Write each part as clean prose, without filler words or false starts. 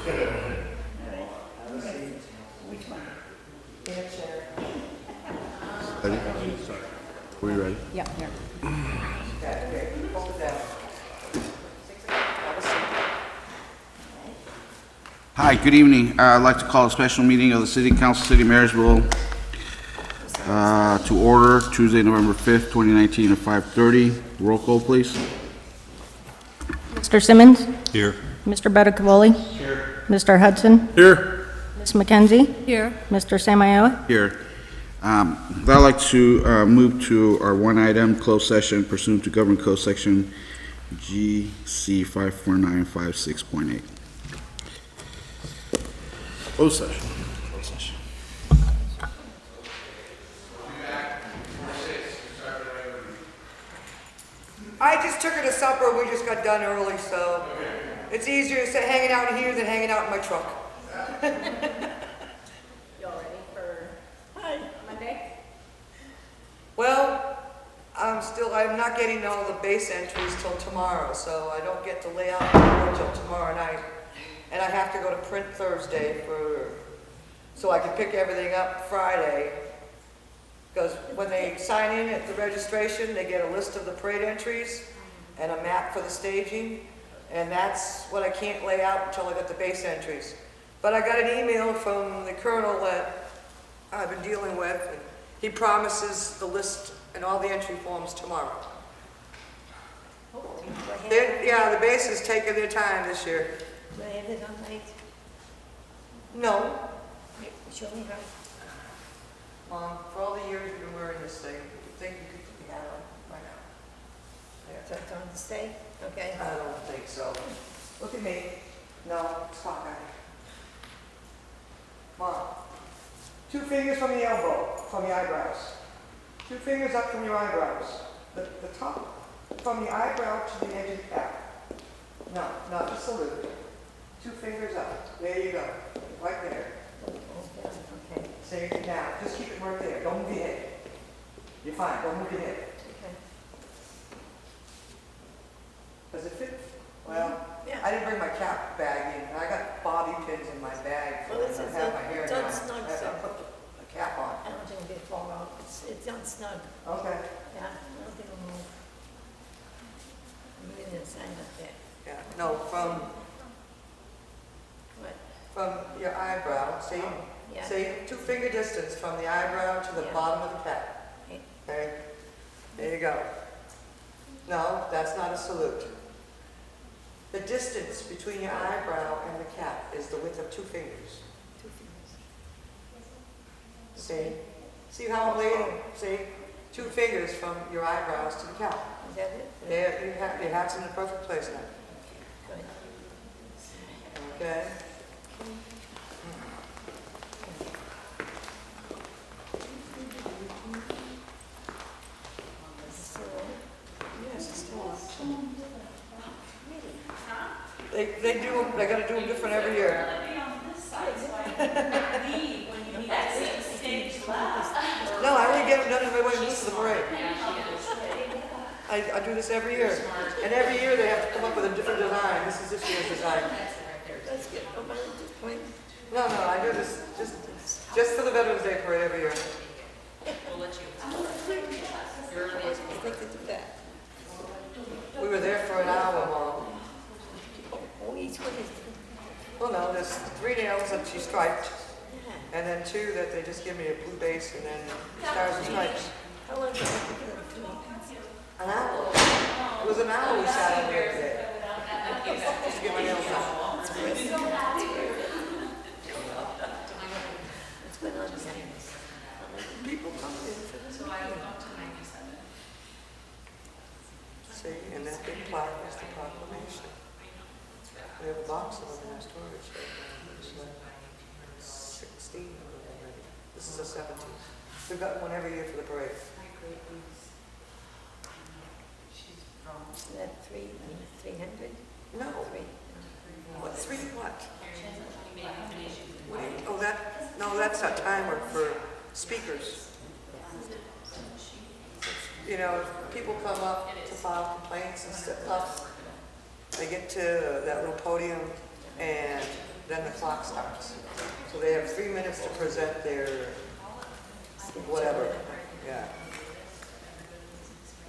Which one? In a chair. Ready? Are we ready? Yeah, here. Okay, hold it down. Have a seat. Hi, good evening. I'd like to call a special meeting of the City Council, City of Marysville to order Tuesday, November 5th, 2019 at 5:30. Roll call, please. Mr. Simmons? Here. Mr. Betacavoli? Here. Mr. Hudson? Here. Ms. McKenzie? Here. Mr. Samayoa? Here. I'd like to move to our one item, closed session pursuant to Government Code Section GC 54956.8. Closed session. I just took her to supper. We just got done early, so it's easier to sit hanging out in here than hanging out in my truck. Y'all ready for Monday? Well, I'm not getting all the base entries till tomorrow, so I don't get to lay out the board till tomorrow night. And I have to go to print Thursday so I can pick everything up Friday. Because when they sign in at the registration, they get a list of the parade entries and a map for the staging. And that's what I can't lay out until I get the base entries. But I got an email from the colonel that I've been dealing with, and he promises the list and all the entry forms tomorrow. Yeah, the base is taking their time this year. Do I have it on my, No, show me how. Mom, for all the years you've been wearing this thing, you think you could put the hat on by now? So it's on to stay? Okay. I don't think so. Look at me. No, it's cockeyed. Mom, 2 fingers from the elbow, from the eyebrows. 2 fingers up from your eyebrows. The top from the eyebrow to the edge of the cap. No, not the salute. 2 fingers up. There you go. Right there. Okay. Say it now. Just keep it right there. Don't move your head. You're fine. Don't move your head. Okay. Does it fit? Well, Yeah. I didn't bring my cap bag in. I got bobby pins in my bag. Well, it's I have my hair down. it's snug, I so put the cap on. I don't think it'll fall out. It's on snug. Okay. Yeah, I don't think it'll move. I'm reading the sign up there. Yeah. No, from What? your eyebrow. See? Yeah. See? 2 finger distance from the eyebrow to the Yeah. bottom of the cap. Okay. Okay. There you go. No, that's not a salute. The distance between your eyebrow and the cap is the width of 2 fingers. 2 fingers. See? See how I'm laying? See? 2 fingers from your eyebrows to the cap. Is that it? There, your hat's in the perfect place now. Good. Okay? So, Yes, it's still on. They gotta do them different every year. No, I only get them done if I want to listen to the parade. I do this every year. And every year they have to come up with a different design. This is this year's design. let's get, oh, my, just point. No, I do this just for the Veterans Day parade every year. I'd like to do that. We were there for an hour, Mom. Oh, each one is, Well, no, there's 3 nails that she striped, and then 2 that they just give me a blue base, and then stars and stripes. how long do I have to do it? An hour. It was an hour we sat in here today. Just to get my nails done. What's going on behind this? People come in for this. See, and that big plaque is the proclamation. We have a box of them in our storage right now. There's like 16 of them already. This is a 17th. We've got one every year for the parade. Is that 300? No. 3. What, 3 what? Oh, that's a timer for speakers. You know, if people come up to file complaints and stuff, they get to that little podium and then the clock starts. So they have 3 minutes to present their whatever, yeah.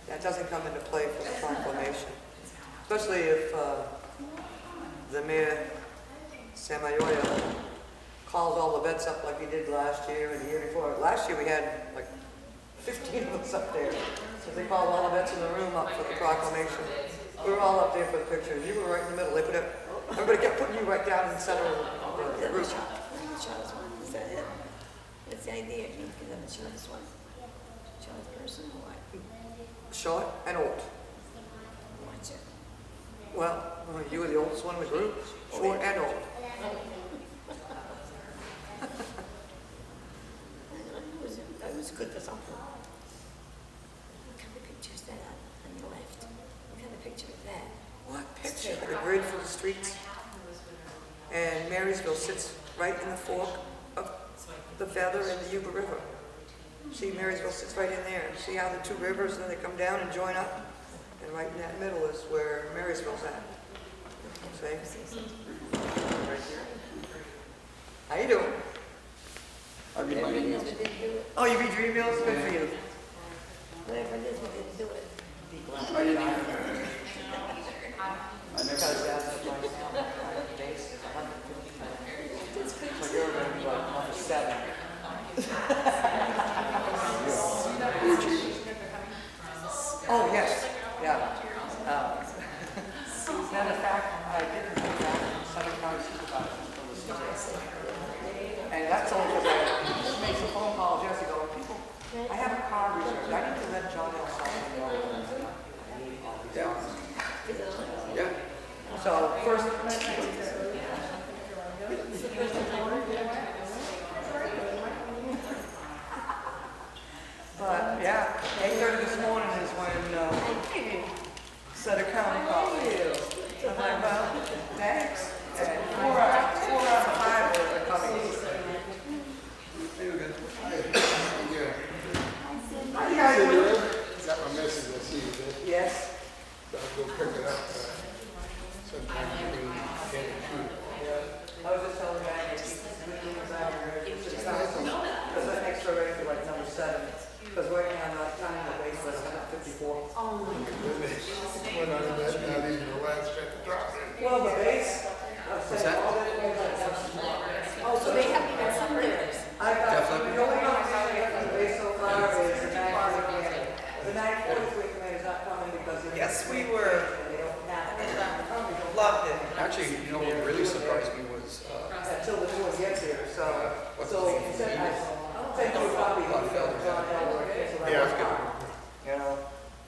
That doesn't come into play for the proclamation, especially if the mayor, Samayoya, calls all the vets up like he did last year and the year before. Last year we had like 15 of us up there. So they called all the vets in the room up for the proclamation. We were all up there for the picture. You were right in the middle. They put up, everybody kept putting you right down in the center of the group. Charles one, is that it? That's the idea, you give them a Charles one. Charles person or what? Short and old. Watch it. Well, you were the oldest one in the group. Short and old. It was good for something. What kind of picture is that on your left? What kind of picture is that? What picture? Like a grid for the streets. And Marysville sits right in the fork of the Feather and the Yuba River. See, Marysville sits right in there. See how the two rivers, and then they come down and join up? And right in that middle is where Marysville's at. See? Right here. How you doing? Whatever it is, we didn't do it. Oh, you read your emails? Good for you. Whatever it is, we didn't do it. Because that's my base is 150. So you're going to be like number 7. Oh, yes. Yeah. Matter of fact, I didn't come back from Southern County Supervisor until this Tuesday. And that's only because I made some phone calls yesterday going, people, I have a car reserved. I need to let John L. Sullivan know. Yeah. So first, but yeah, 8:30 this morning is when Sutter County called me. I'm like, well, thanks. And 4 out of 5 are coming. How you guys doing? Got my message, I see it. Yes. So I'll go pick it up. Sometime you can get it too. I was just telling Matt, because that extra ready for like number 7. Because right now I'm not counting the base, but I'm at 54. Well, that's not even the last check to drop it. Well, the base. What's that? Oh, so they have, you got some there. I got, the only one I got the base so far is the 943. The 943 command is not coming because they're. Yes, we were. And they don't have it. Loved it. Actually, you know what really surprised me was, Until the tour gets here, so he said, I sent you a copy of John Elwood. Yeah, it's good. You know,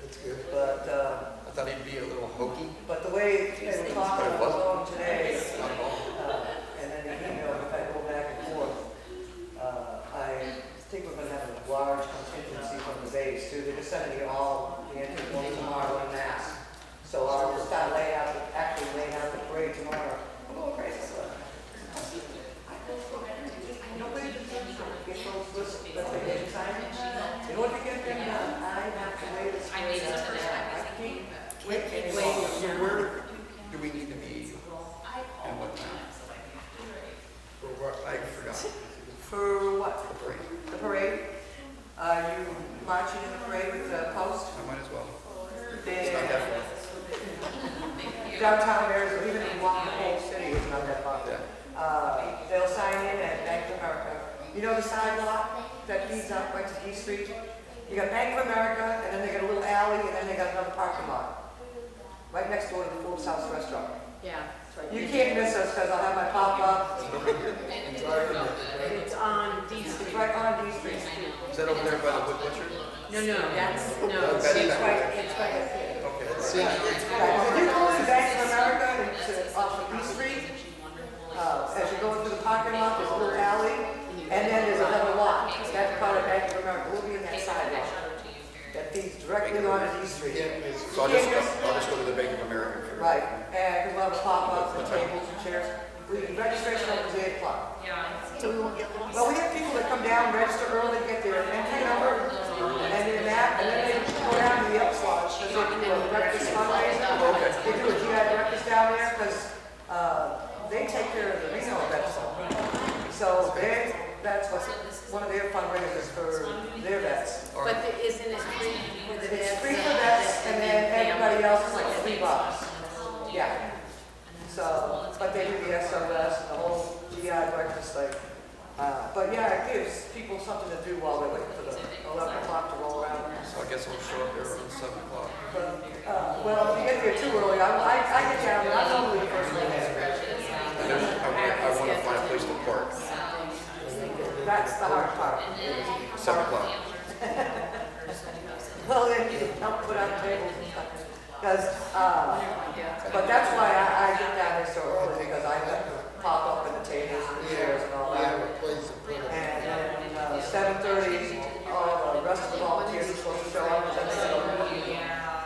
It's good. but, I thought he'd be a little hokey. but the way they were talking on the phone today, Not at all. and then the email, if I go back and forth, I think we're gonna have a large contingency from the base too. They're just sending me all the entries one tomorrow in mass. So I'll start laying out, actually laying out the parade tomorrow. I'm going crazy. Nobody can get those lists, let's say, they sign. In order to get them done, I have to wait. I can't wait any longer. So where do we need to be and what time? For what? I forgot. For what? The parade. The parade? Are you marching in the parade with the post? I might as well. It's They- not that far. Downtown Marysville, even if you walk the whole city, it's not that far. Yeah. They'll sign in at Bank of America. You know the sidewalk that leads up right to D Street? You got Bank of America, and then they got a little alley, and then they got another parking lot. Right next door to the Forbes House Restaurant. Yeah, it's right. You can't miss us, because I'll have my pop-up. It's on D It's Street. right on D Street. Is that over there by the wood butcher? No, that's, no, That's it's better. right, it's right up here. Okay. If you go to Bank of America, it's off of D Street, as you go into the parking lot, there's a little alley, and then there's another lot. That's part of Bank of America. We'll be in that sidewalk. That feeds directly onto D Street. So I'll just go to the Bank of America. for- Right, and we'll have a pop-up, and tables and chairs. Registration opens at 8 o'clock. So we won't get lost. Well, we have people that come down, register early, get their entry number, and then that, and then they go down to the upslot, because they do a breakfast fundraiser. They do a GI breakfast down there, because they take care of the Reno event. vets, was one of their fundraisers for their vets. But isn't it free for the vets? It's free for vets, and then everybody else is like $3. Yeah. So, but they do the SOS and the whole GI breakfast thing. But yeah, it gives people something to do while they're waiting for the 11 o'clock to roll around. So I guess I'll show up there around 7 o'clock. But, well, if you get there too early, I get down there, I'm normally the first one there. And then I want to find a place to park. That's the hard part. 7 o'clock. Well, then you can help put out tables and stuff. Because, but that's why I get down there so early, because I have to pop up in the tables and the chairs and all We have that. a place to put it. And then 7:30, all the rest of the volunteers are supposed to show up, and then they go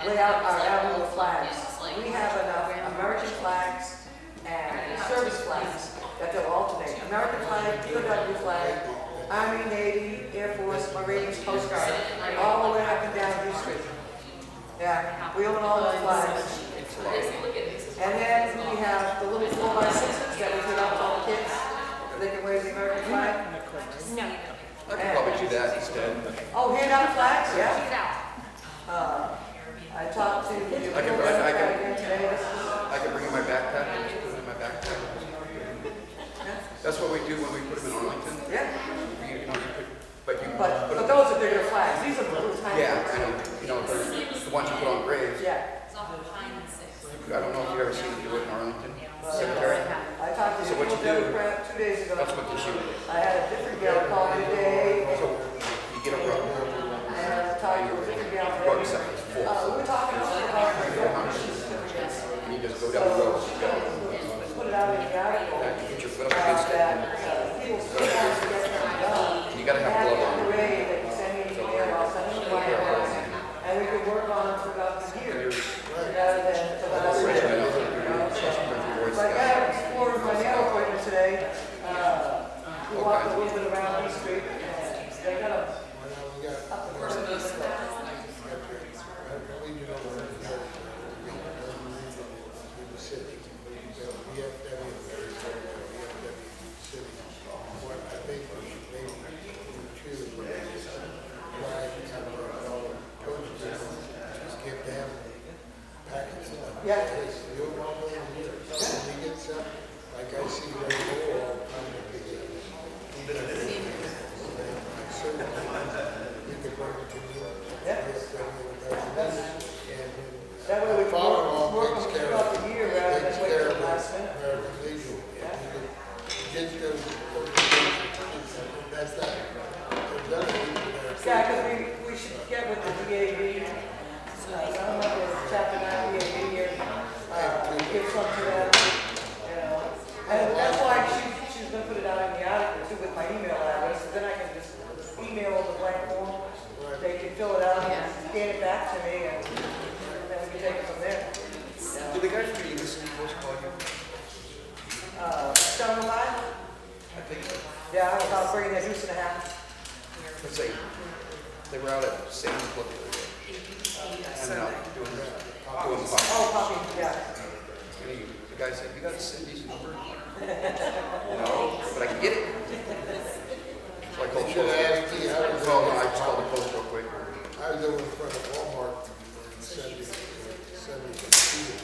lay out our annual flags. We have enough American flags and service flags that they'll alternate. American flag, POW flag, Army, Navy, Air Force, Marines, Coast Guard, all the way up and down U Street. Yeah, we own all the flags. And then we have the little 4x6s that we put out to all the kids, so they can wave the American flag. I could probably do that instead. Oh, hand out flags, yeah. I talked to the again today. I can bring in my backpack and just put it in my backpack. That's what we do when we put them in Arlington. Yeah, You know, you put, but you but put them. those are bigger flags. These are the little tiny Yeah, ones. I know. You know, the ones you put on graves. Yeah. I don't know if you've ever seen them do it in Arlington Cemetery. I talked to So what the you do- Democrat 2 days ago. That's what they shoot. I had a different gal call me today. So you get a rug. And I talked to a different gal today. Rug set is full. We were talking about certificates. And you just go down the road. You go. Put it out in the article. You put your foot up against it. That people still want to get them done. You gotta have glove on. Hooray, that you send me an email, I'll send you my email, and we can work on it throughout the year, rather than to last year. But I have explored my nail appointment today. We walked a little bit around East Street, and they got a, We got, up the first of the I believe you know, we're in the city. We have to have a city. What I think we should maybe choose flag kind of all coaches, just give them packets of them. Yeah. You don't want them here. When you get some, like I see right there, all the time at the, certainly, we could bring it to you. Yeah. And that way we can follow-on work takes them care throughout of, the year, rather takes than wait care till of the last minute. American Legion. Get those, that's not, that's Yeah, because we should get with the DAV, some of the chapter 9 DAV here, give some to them, you know. And that's why she's gonna put it out in the article too with my email address, so then I can just email the blank form. They can fill it out and scan it back to me, and then we can take it from there. Did the guy from the East Coast call you? 705? I think so. Yeah, I was out bringing that juice and a half. Let's say, they were out at Sam's Club the other day. And doing pop. Oh, puppy, yeah. And the guy said, you got Cindy's number? No, but I can get it. So I called should post. have asked me, I was Well, I just called the post real quick. I was over in front of Walmart and sent it 2 to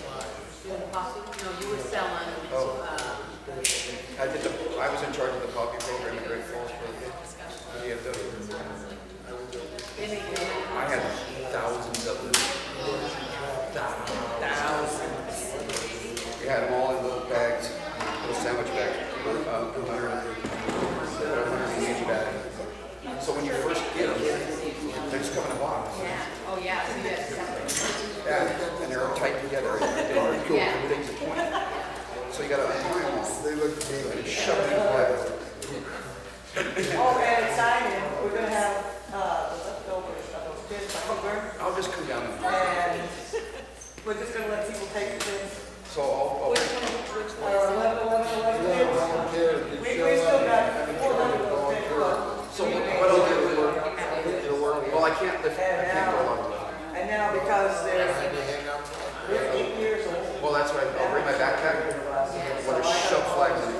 5. No, you were selling, I was in charge of the poppy program in Great Falls for the VFW. I had thousands of them. Thousands. We had them all in little bags, little sandwich bags, 180 bags. So when you first get them, they just come in a box. oh, yeah, so yes. Yeah, and they're all tight together. Everything's a point. So you gotta untie them all. They look big. And shove them in the bag. Oh, and at sign-in, we're gonna have, the leftovers of those kids, like Hoover, I'll just come down and we're just gonna let people take the things. So I'll Which one, or 11 kids? Volunteers can We show still up. got 400 of those kids, but. So what I'll do, it'll work. Well, I can't lift, I can't go a lot of lift. And now because they're They hang up. 8 years old. Well, that's right. I'll bring my backpack. Well, there's shove flags in it.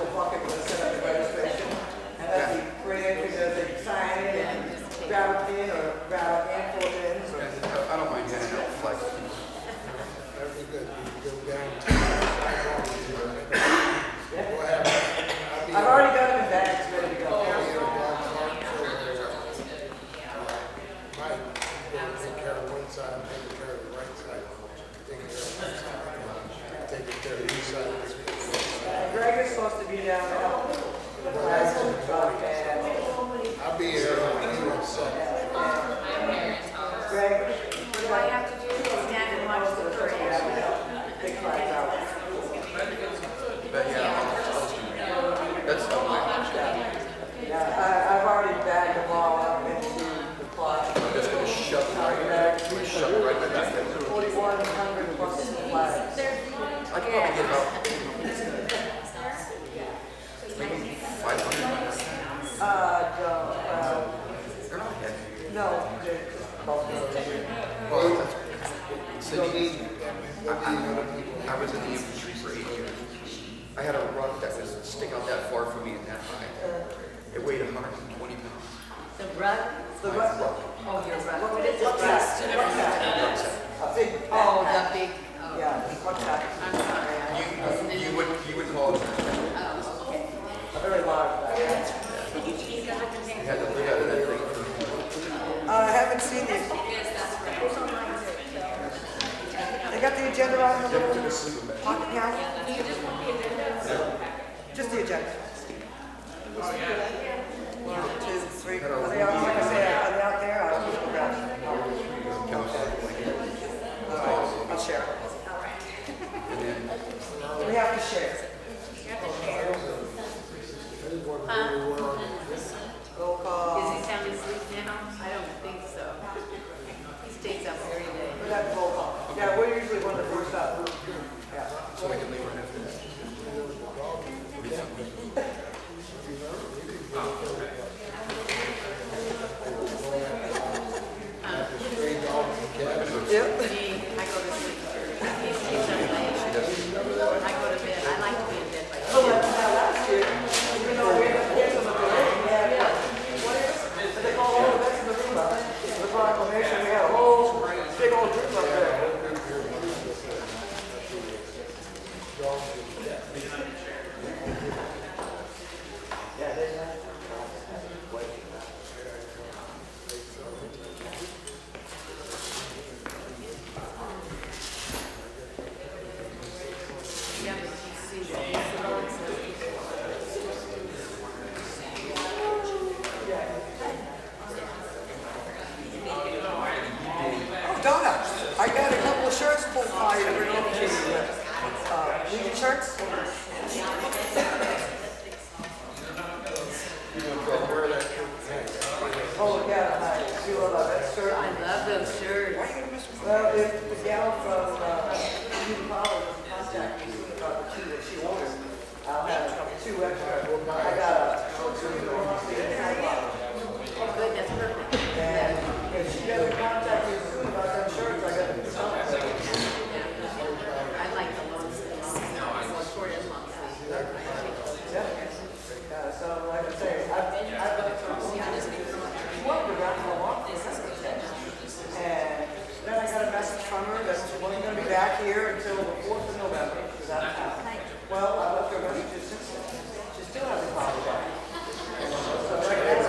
down to help the flags and stuff, and I'll be here on you at 7. Greg, What do I have to do? Stand and watch the parade. big flags out. But yeah, that's the way. Yeah, I've already bagged them all up into the plot. I'm just gonna shove it right back. I'm gonna shove it right back there. 4,100 plus flags. I could probably get about maybe 500. They're not heavy. No, they're both Well, Cindy, I was in the infantry for 8 years. I had a rug that was sticking out that far from me and that high. It weighed 120 pounds. The rug? The rug. Oh, your rug. What is what's that? What's that? A big. Oh, the big, oh, Yeah, what's that? I'm sorry. You would call it. Oh, okay. A very large bag. You had to look at that thing. I haven't seen it. They got the agenda out in the little pocket now? Just the agenda. 1, 2, 3. Are they out, like I said, are they out there? I'll just go grab them. All right, I'll share. We have to share. Roll call. Is he sound asleep now? I don't think so. He stays up every day. We have roll call. Yeah, we're usually one of the first up. Yeah. So we can leave right after that. Yep. Me, I go to sleep. He stays up late. I go to bed. I like to be in bed by 10. Last year, even though we had some of the rain, we had, what they call all the best in the room, the proclamation, we had a whole big old group up there. Yeah, they Yeah, but you see that. Oh, Donna, I got a couple of shirts pulled by you to bring over to you. Union shirts? Oh, yeah, I do love that shirt. I love those shirts. Well, if the gal from Union College doesn't contact me about the 2 that she ordered, I'll have 2 extra. I got a Oh, good, that's perfect. and if she doesn't contact me soon about them shirts, I got to do something. I like the long sleeves. Short and long sleeves. Yeah, so like I say, I've done some work around for a while. And then I got a message from her that she wasn't going to be back here until the 4th of November. She was out of town. Well, I left her messages since then. She still hasn't called me back. So like that's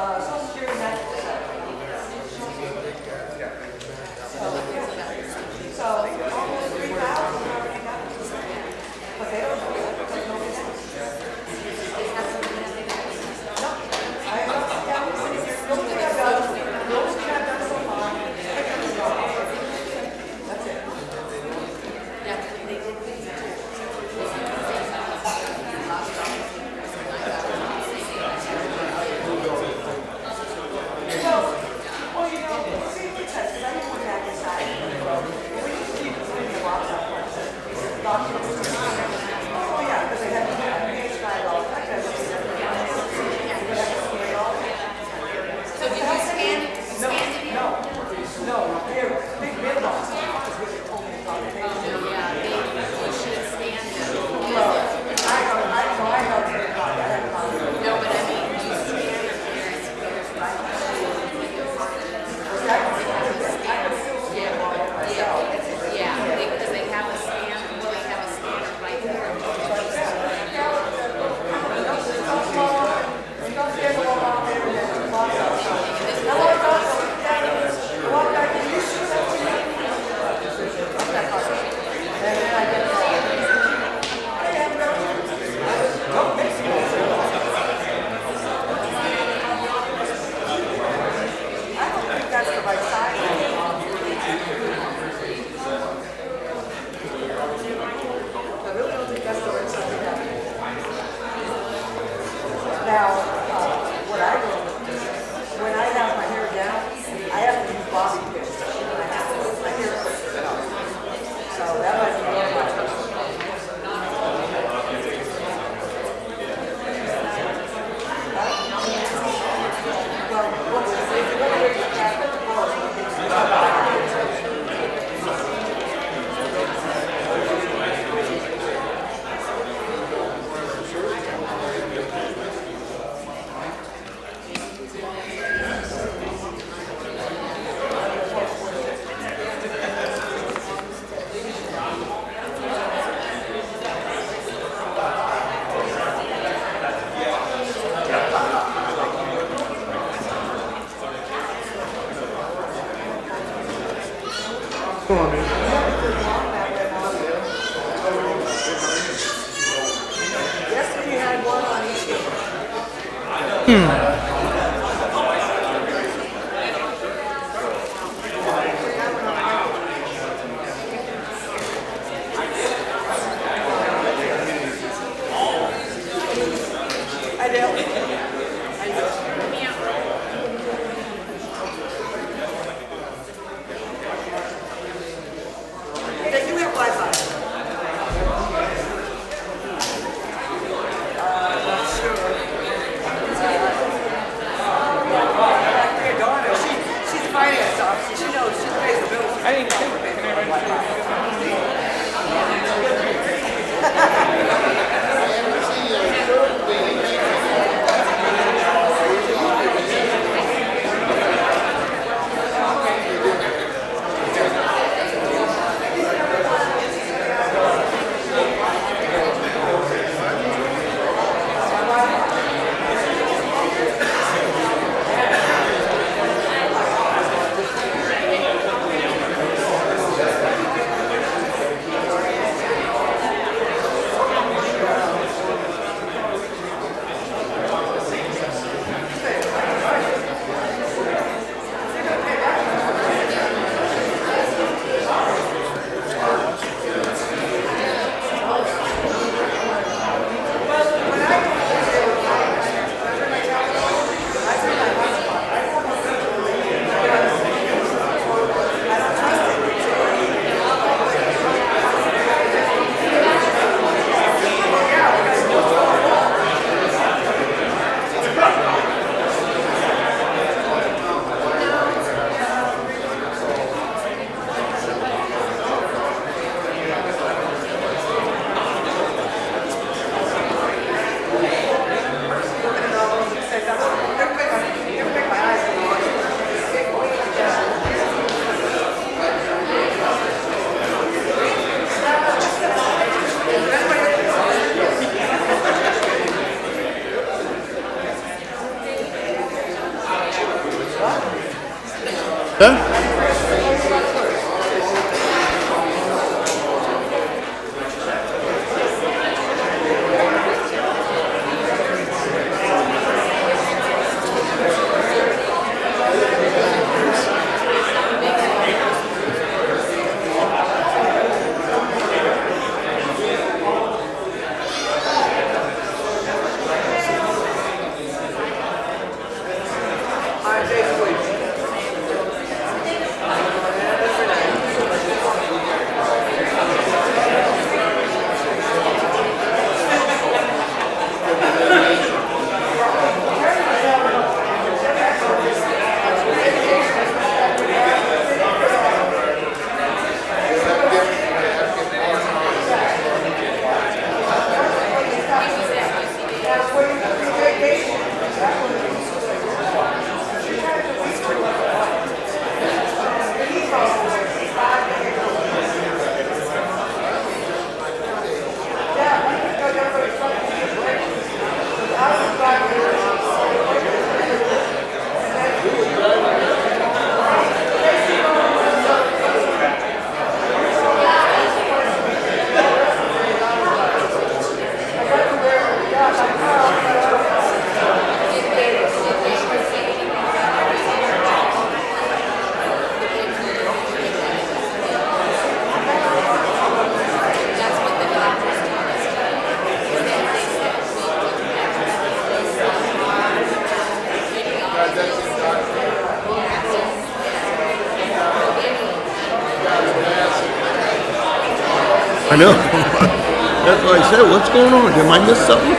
Social Security match is 7. So, almost 3,000 already got it. But they don't know that because nobody knows. No, I don't think I've done so far. That's it. Well, you know, see what it says, because I didn't want to have this side. We used to keep putting the box up like this. Documents. Oh, yeah, because they had to have page five all the time. So did you scan it? No, here, big mailbox. Is what they told me to talk to me. Yeah, they should have scanned it. Well, I know it's very hard. I haven't found it. No, but I mean, you scan it there, it's goes right. I can still scan all of myself. Yeah, because they have a scanner, well, they have a scanner right there. I don't think that's the right side. I really don't think that's the right side. Now, what I do, when I have my hair down, I have to use bobby pins. I have to, my hair pushes it up. So that might be one of my well, what was it? What was the cabinet? Yesterday you had one on each. I do. I know. That's why I said, what's going on? Did I miss something?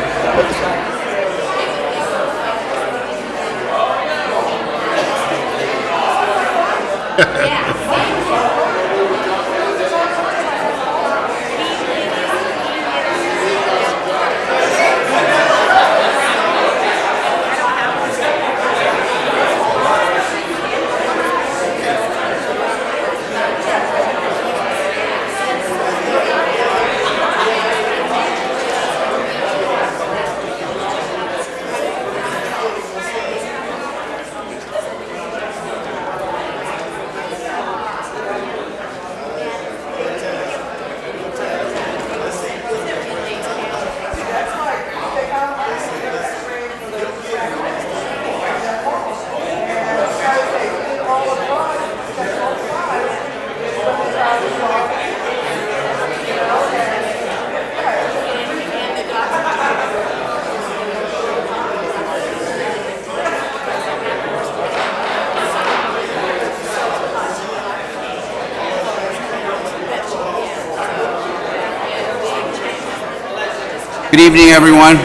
Good evening, everyone.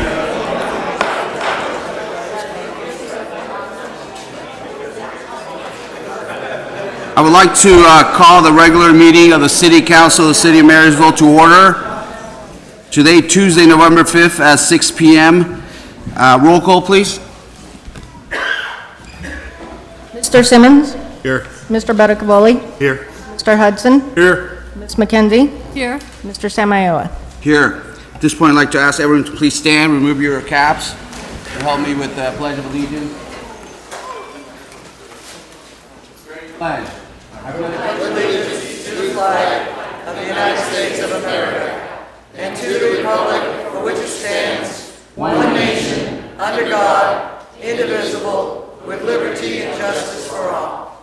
I would like to call the regular meeting of the City Council of the City of Marysville to order. Today, Tuesday, November 5th at 6 p.m. Roll call, please. Mr. Simmons? Here. Mr. Betacavoli? Here. Mr. Hudson? Here. Ms. McKenzie? Here. Mr. Samayoa? Here. At this point, I'd like to ask everyone to please stand, remove your caps, and help me with the Pledge of Allegiance. Pledge. To the flag of the United States of America and to the republic for which it stands, one nation, under God, indivisible, with liberty and justice for all.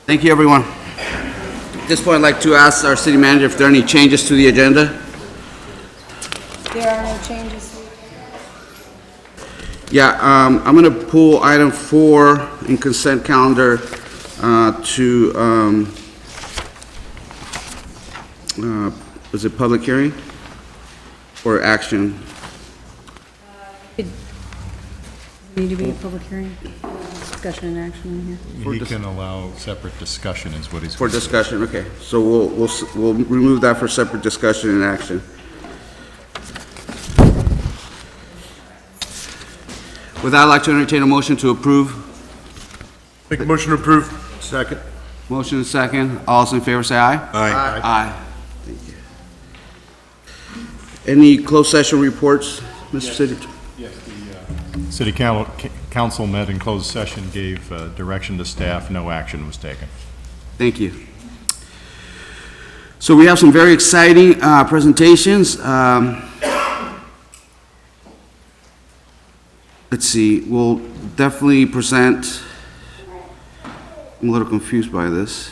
Thank you, everyone. At this point, I'd like to ask our city manager if there are any changes to the agenda. There are no changes. Yeah, I'm going to pull item 4 in consent calendar was it public hearing or action? Need to be a public hearing, discussion and action in here. He can allow separate discussion is what he's. For discussion, okay. So we'll remove that for separate discussion and action. With that, I'd like to entertain a motion to approve. Make a motion to approve. Second. Motion and second. All those in favor say aye. Aye. Aye. Thank you. Any closed session reports, Mr. City? Yes, the City council met in closed session, gave direction to staff, no action was taken. Thank you. So we have some very exciting presentations. Let's see, we'll definitely present, I'm a little confused by this.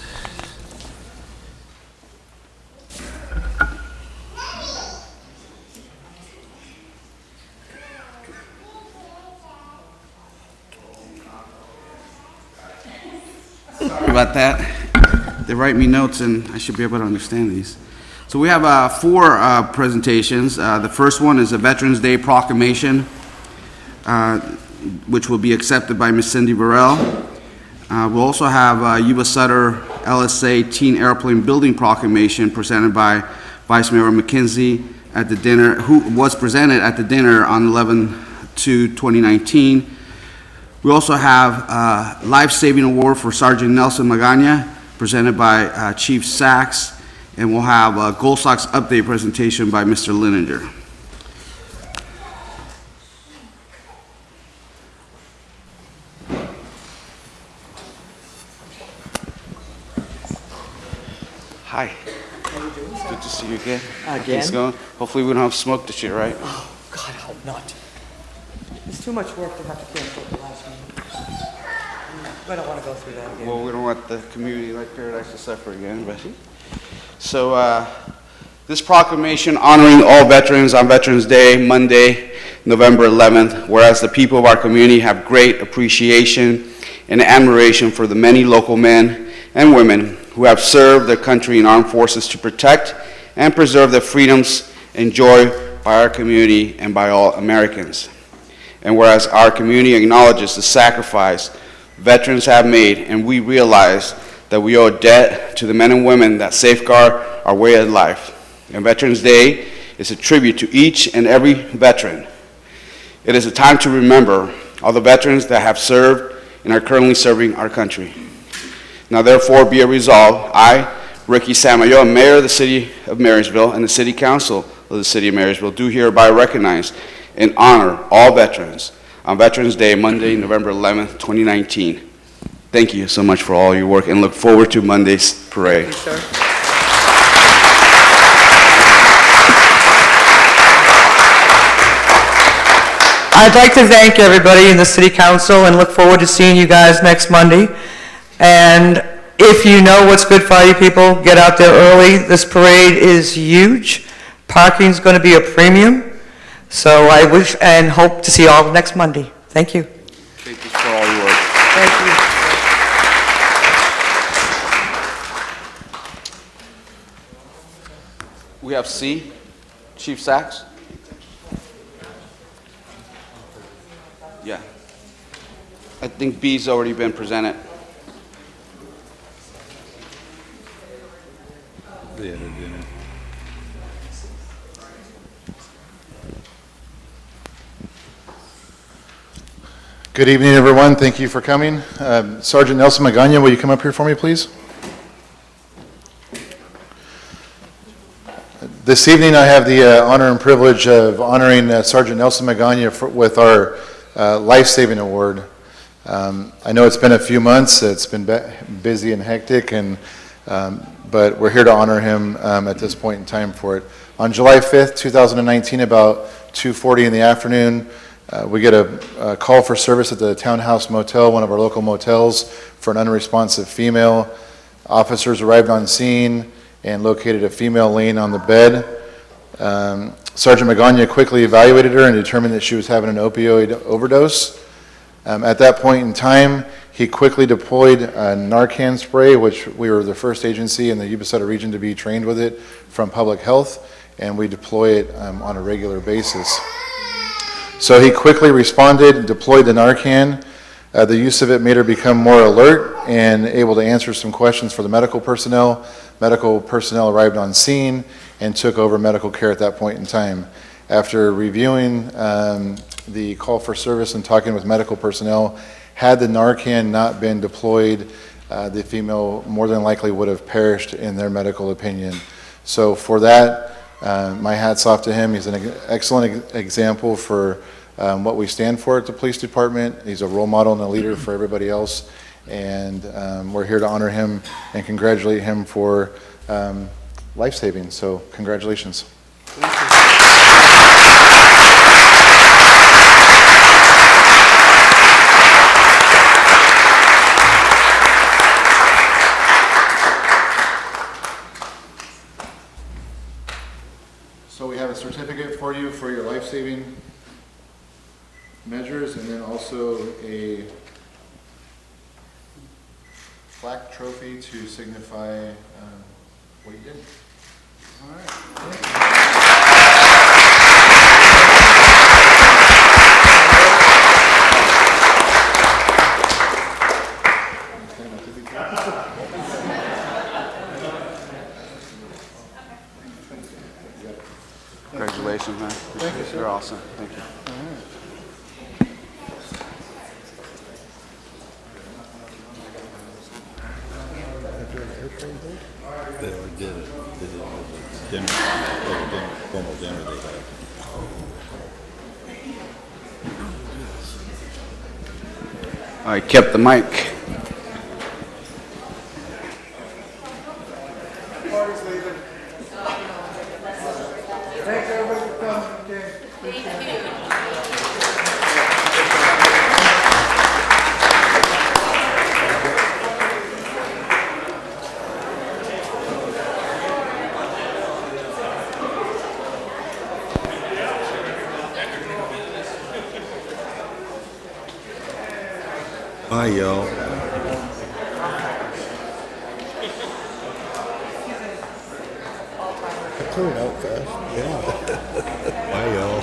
Sorry about that. They write me notes and I should be able to understand these. So we have 4 presentations. The first one is a Veterans Day proclamation, which will be accepted by Ms. Cindy Burrell. We'll also have Yuba Sutter LSA Teen Airplane Building Proclamation presented by Vice Mayor McKenzie at the dinner, who was presented at the dinner on 11/2/2019. We also have a Life-Saving Award for Sergeant Nelson Magana, presented by Chief Sachs, and we'll have a Gold Sox update presentation by Mr. Lininger. Hi. Good to see you again. Things going? Hopefully we don't have smoke this year, right? Oh, God, I hope not. It's too much work to have to cancel the last meeting. I don't want to go through that again. Well, we don't want the community like Paradise to suffer again, but. So, this proclamation honoring all veterans on Veterans Day, Monday, November 11th, whereas the people of our community have great appreciation and admiration for the many local men and women who have served their country in armed forces to protect and preserve the freedoms enjoyed by our community and by all Americans. And whereas our community acknowledges the sacrifice veterans have made, and we realize that we owe a debt to the men and women that safeguard our way of life. And Veterans Day is a tribute to each and every veteran. It is a time to remember all the veterans that have served and are currently serving our country. Now therefore be it resolved, I, Ricky Samayoa, Mayor of the City of Marysville, and the City Council of the City of Marysville, do hereby recognize and honor all veterans on Veterans Day, Monday, November 11th, 2019. Thank you so much for all your work and look forward to Monday's parade. Thank you, sir. I'd like to thank everybody in the City Council and look forward to seeing you guys next Monday. And if you know what's good for you people, get out there early. This parade is huge. Parking's going to be a premium. So I wish and hope to see you all next Monday. Thank you. Thank you for all your work. Thank you. We have C, Chief Sachs. Yeah. I think B's already been presented. Good evening, everyone. Thank you for coming. Sergeant Nelson Magana, will you come up here for me, please? This evening, I have the honor and privilege of honoring Sergeant Nelson Magana with our Life-Saving Award. I know it's been a few months. It's been busy and hectic, but we're here to honor him at this point in time for it. On July 5th, 2019, about 2:40 in the afternoon, we get a call for service at the Townhouse Motel, one of our local motels, for an unresponsive female. Officers arrived on scene and located a female laying on the bed. Sergeant Magana quickly evaluated her and determined that she was having an opioid overdose. At that point in time, he quickly deployed a Narcan spray, which we were the first agency in the Yuba Sutter region to be trained with it from public health, and we deploy it on a regular basis. So he quickly responded, deployed the Narcan. The use of it made her become more alert and able to answer some questions for the medical personnel. Medical personnel arrived on scene and took over medical care at that point in time. After reviewing the call for service and talking with medical personnel, had the Narcan not been deployed, the female more than likely would have perished in their medical opinion. So for that, my hat's off to him. He's an excellent example for what we stand for at the police department. He's a role model and a leader for everybody else, and we're here to honor him and congratulate him for life saving. So congratulations. So we have a certificate for you for your life-saving measures, and then also a plaque trophy to signify what you did. All right. Congratulations, man. Thank you, sir. You're awesome. Thank you. They already did it. Did it all the dinner, formal dinner they had. All right, kept the mic. Thanks everybody for coming, okay? Bye, y'all. Cleared out fast. Yeah. Bye, y'all.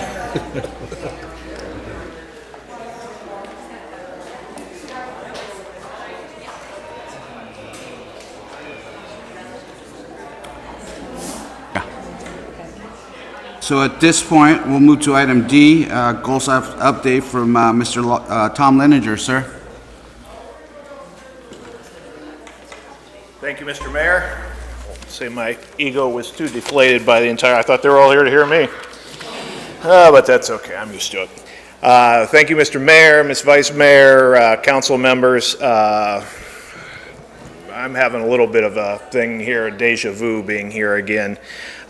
So at this point, we'll move to item D, goals update from Mr. Tom Leninger, sir. Thank you, Mr. Mayor. I'll say my ego was too deflated by the entire, I thought they were all here to hear me. But that's okay, I'm used to it. Thank you, Mr. Mayor, Ms. Vice Mayor, council members. I'm having a little bit of a thing here, a deja vu being here again.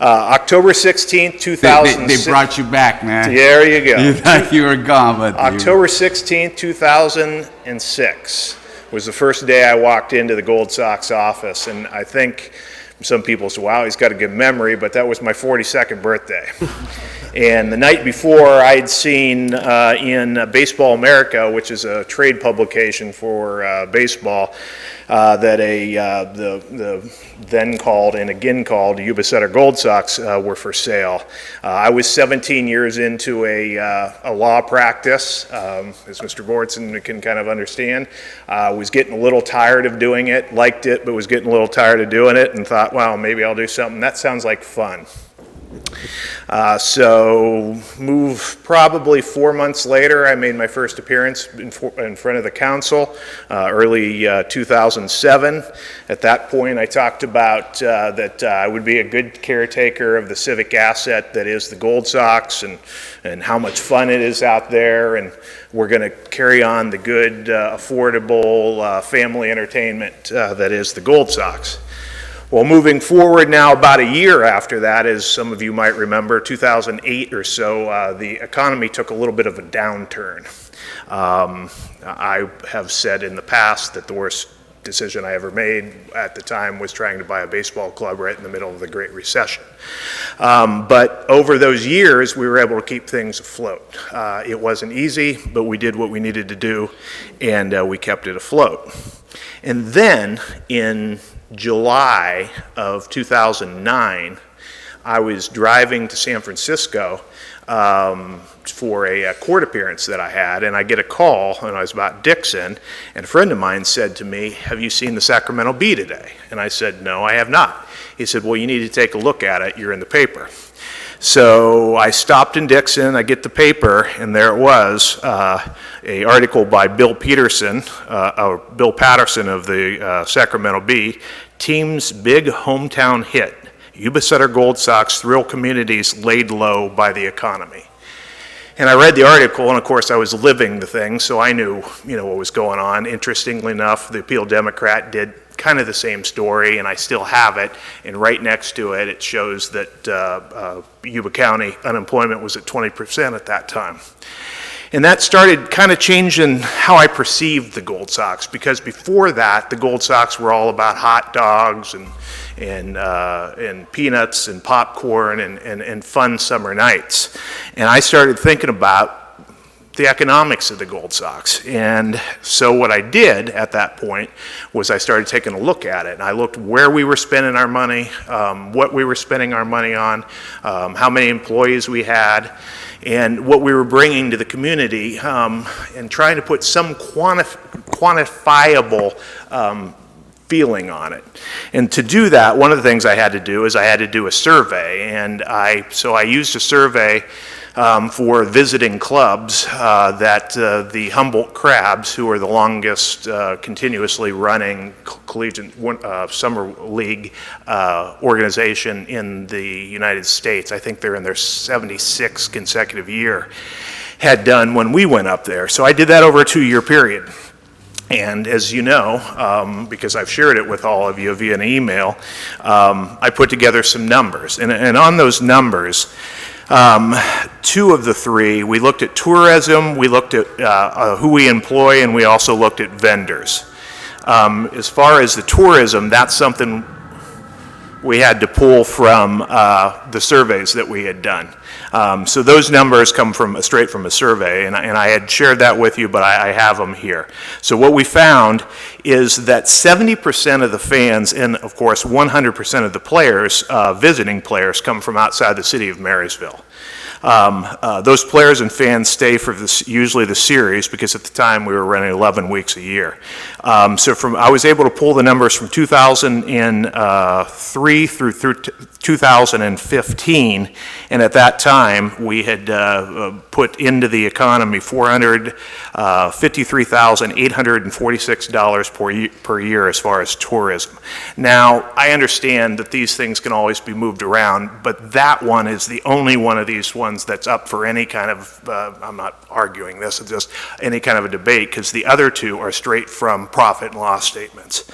October 16th, 2006. They brought you back, man. There you go. You thought you were gone, but October 16th, 2006 was the first day I walked into the Gold Sox office, and I think some people say, wow, he's got a good memory, but that was my 42nd birthday. And the night before, I'd seen in Baseball America, which is a trade publication for baseball, that the then called and again called Yuba Sutter Gold Sox were for sale. I was 17 years into a law practice, as Mr. Bortson can kind of understand. Was getting a little tired of doing it, liked it, but was getting a little tired of doing it, and thought, wow, maybe I'll do something. That sounds like fun. So probably 4 months later, I made my first appearance in front of the council, early 2007. At that point, I talked about that I would be a good caretaker of the civic asset that is the Gold Sox, and how much fun it is out there, and we're going to carry on the good, affordable family entertainment that is the Gold Sox. Well, moving forward now, about a year after that, as some of you might remember, 2008 or so, the economy took a little bit of a downturn. I have said in the past that the worst decision I ever made at the time was trying to buy a baseball club right in the middle of the Great Recession. But over those years, we were able to keep things afloat. It wasn't easy, but we did what we needed to do, and we kept it afloat. And then in July of 2009, I was driving to San Francisco for a court appearance that I had, and I get a call, and I was about Dixon, and a friend of mine said to me, have you seen the Sacramento Bee today? And I said, no, I have not. He said, well, you need to take a look at it, you're in the paper. So I stopped in Dixon, I get the paper, and there it was, an article by Bill Patterson of the Sacramento Bee, team's big hometown hit, Yuba Sutter Gold Sox thrill communities laid low by the economy. And I read the article, and of course I was living the thing, so I knew, what was going on. Interestingly enough, the Appeal Democrat did kind of the same story, and I still have it. And right next to it, it shows that Yuba County unemployment was at 20% at that time. And that started kind of changing how I perceived the Gold Sox, because before that, the Gold Sox were all about hot dogs and peanuts and popcorn and fun summer nights. And I started thinking about the economics of the Gold Sox. And so what I did at that point was I started taking a look at it. And I looked where we were spending our money, what we were spending our money on, how many employees we had, and what we were bringing to the community, and trying to put some quantifiable feeling on it. And to do that, one of the things I had to do is I had to do a survey. And so I used a survey for visiting clubs that the Humboldt Crabs, who are the longest continuously running collegiate summer league organization in the United States, I think they're in their 76th consecutive year, had done when we went up there. So I did that over a 2-year period. And as you know, because I've shared it with all of you via an email, I put together some numbers. And on those numbers, 2 of the 3, we looked at tourism, we looked at who we employ, and we also looked at vendors. As far as the tourism, that's something we had to pull from the surveys that we had done. So those numbers come straight from a survey, and I had shared that with you, but I have them here. So what we found is that 70% of the fans, and of course 100% of the players, visiting players, come from outside the city of Marysville. Those players and fans stay for usually the series, because at the time we were running 11 weeks a year. So I was able to pull the numbers from 2003 through 2015, and at that time we had put into the economy $453,846 per year as far as tourism. Now, I understand that these things can always be moved around, but that one is the only one of these ones that's up for any kind of, I'm not arguing this, it's just any kind of a debate, because the other 2 are straight from profit and loss statements.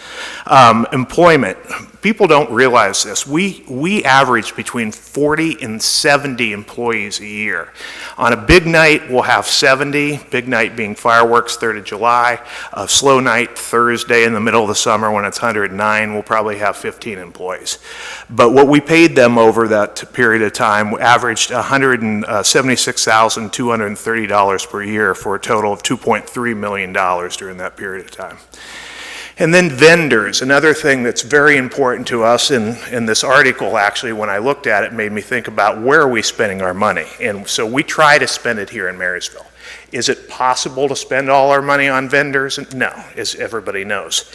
Employment, people don't realize this. We average between 40 and 70 employees a year. On a big night, we'll have 70, big night being fireworks, 3rd of July. A slow night, Thursday in the middle of the summer when it's 109, we'll probably have 15 employees. But what we paid them over that period of time averaged $176,230 per year, for a total of $2.3 million during that period of time. And then vendors, another thing that's very important to us in this article, actually, when I looked at it, made me think about where are we spending our money. And so we try to spend it here in Marysville. Is it possible to spend all our money on vendors? No, as everybody knows.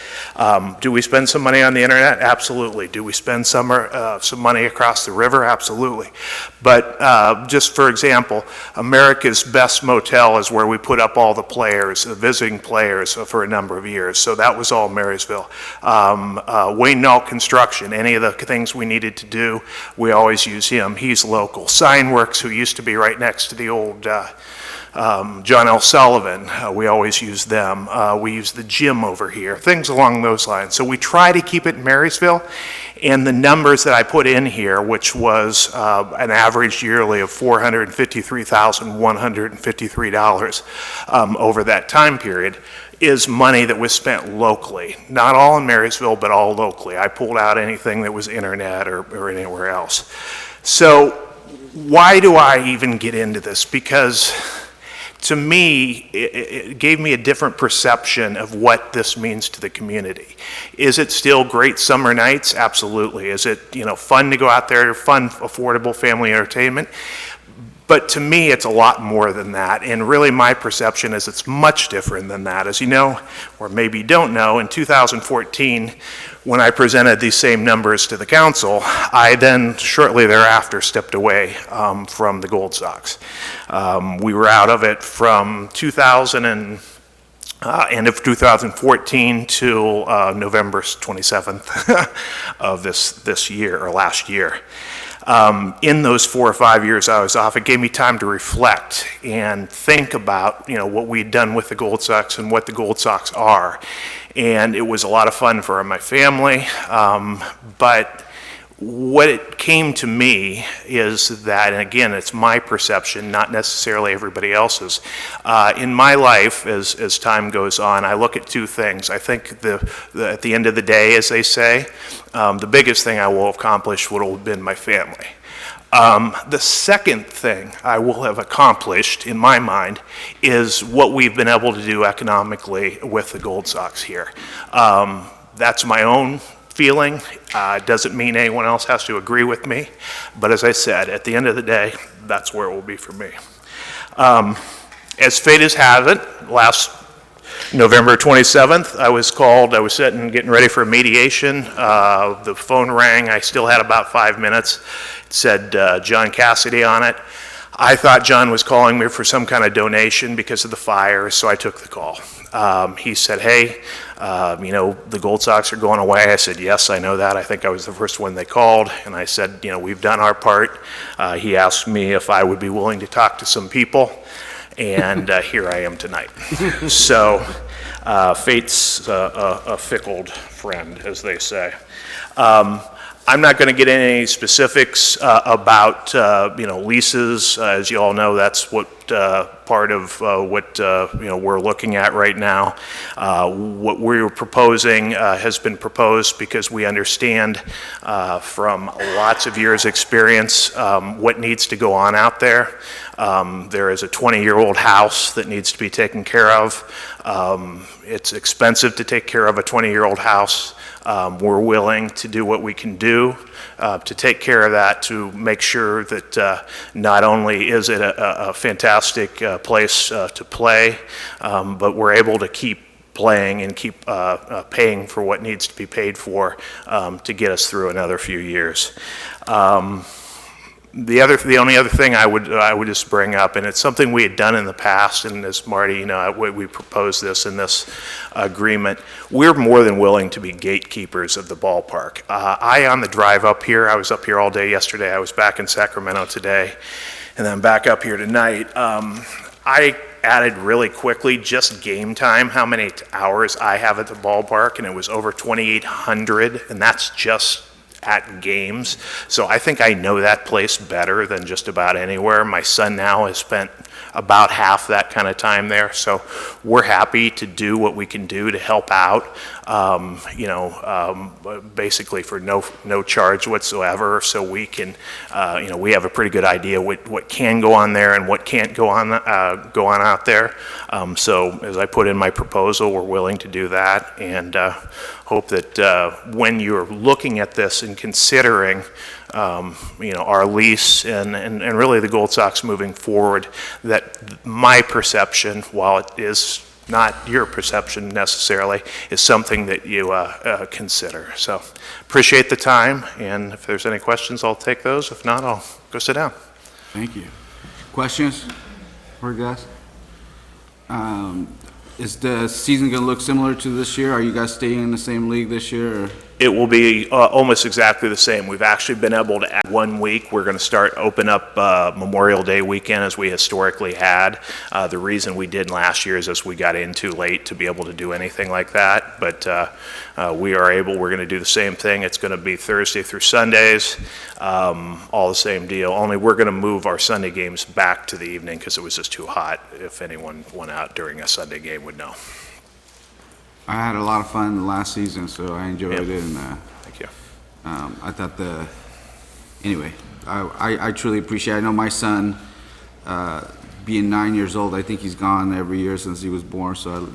Do we spend some money on the internet? Absolutely. Do we spend some money across the river? Absolutely. But just for example, America's Best Motel is where we put up all the players, the visiting players, for a number of years. So that was all Marysville. Wayne Null Construction, any of the things we needed to do, we always use him. He's local. Signworks, who used to be right next to the old John L. Sullivan, we always use them. We use the gym over here, things along those lines. So we try to keep it in Marysville, and the numbers that I put in here, which was an average yearly of $453,153 over that time period, is money that was spent locally. Not all in Marysville, but all locally. I pulled out anything that was internet or anywhere else. So why do I even get into this? Because to me, it gave me a different perception of what this means to the community. Is it still great summer nights? Absolutely. Is it, fun to go out there, fun, affordable family entertainment? But to me, it's a lot more than that. And really, my perception is it's much different than that. As you know, or maybe you don't know, in 2014, when I presented these same numbers to the council, I then shortly thereafter stepped away from the Gold Sox. We were out of it from end of 2014 till November 27th of this year, or last year. In those 4 or 5 years I was off, it gave me time to reflect and think about, what we'd done with the Gold Sox and what the Gold Sox are. And it was a lot of fun for my family, but what it came to me is that, and again, it's my perception, not necessarily everybody else's. In my life, as time goes on, I look at two things. I think at the end of the day, as they say, the biggest thing I will accomplish would have been my family. The second thing I will have accomplished, in my mind, is what we've been able to do economically with the Gold Sox here. That's my own feeling. Doesn't mean anyone else has to agree with me, but as I said, at the end of the day, that's where it will be for me. As fate has had it, last November 27th, I was called. I was sitting getting ready for a mediation. The phone rang. I still had about 5 minutes. It said John Cassidy on it. I thought John was calling me for some kind of donation because of the fire, so I took the call. He said, hey, the Gold Sox are going away. I said, yes, I know that. I think I was the first one they called. And I said, we've done our part. He asked me if I would be willing to talk to some people. And here I am tonight. So fate's a fickle friend, as they say. I'm not going to get into any specifics about leases. As you all know, that's what part of what we're looking at right now. What we're proposing has been proposed because we understand from lots of years' experience what needs to go on out there. There is a 20-year-old house that needs to be taken care of. It's expensive to take care of a 20-year-old house. We're willing to do what we can do to take care of that, to make sure that not only is it a fantastic place to play, but we're able to keep playing and keep paying for what needs to be paid for to get us through another few years. The only other thing I would just bring up, and it's something we had done in the past, and as Marty, we proposed this in this agreement, we're more than willing to be gatekeepers of the ballpark. On the drive up here, I was up here all day yesterday, I was back in Sacramento today, and then back up here tonight. I added really quickly just game time, how many hours I have at the ballpark, and it was over 2,800, and that's just at games. So I think I know that place better than just about anywhere. My son now has spent about half that kind of time there, so we're happy to do what we can do to help out, basically for no charge whatsoever, so we can, we have a pretty good idea what can go on there and what can't go on out there. So as I put in my proposal, we're willing to do that, and hope that when you're looking at this and considering our lease and really the Gold Sox moving forward, that my perception, while it is not your perception necessarily, is something that you consider. So appreciate the time, and if there's any questions, I'll take those. If not, I'll go sit down. Thank you. Questions for Gus? Is the season going to look similar to this year? Are you guys staying in the same league this year? Or? It will be almost exactly the same. We've actually been able to add 1 week. We're going to open up Memorial Day weekend as we historically had. The reason we did last year is as we got in too late to be able to do anything like that. But we're going to do the same thing. It's going to be Thursday through Sundays, all the same deal. Only we're going to move our Sunday games back to the evening because it was just too hot. If anyone went out during a Sunday game would know. I had a lot of fun the last season, so I enjoyed it. And thank you. I thought anyway, I truly appreciate it. I know my son, being 9 years old, I think he's gone every year since he was born, so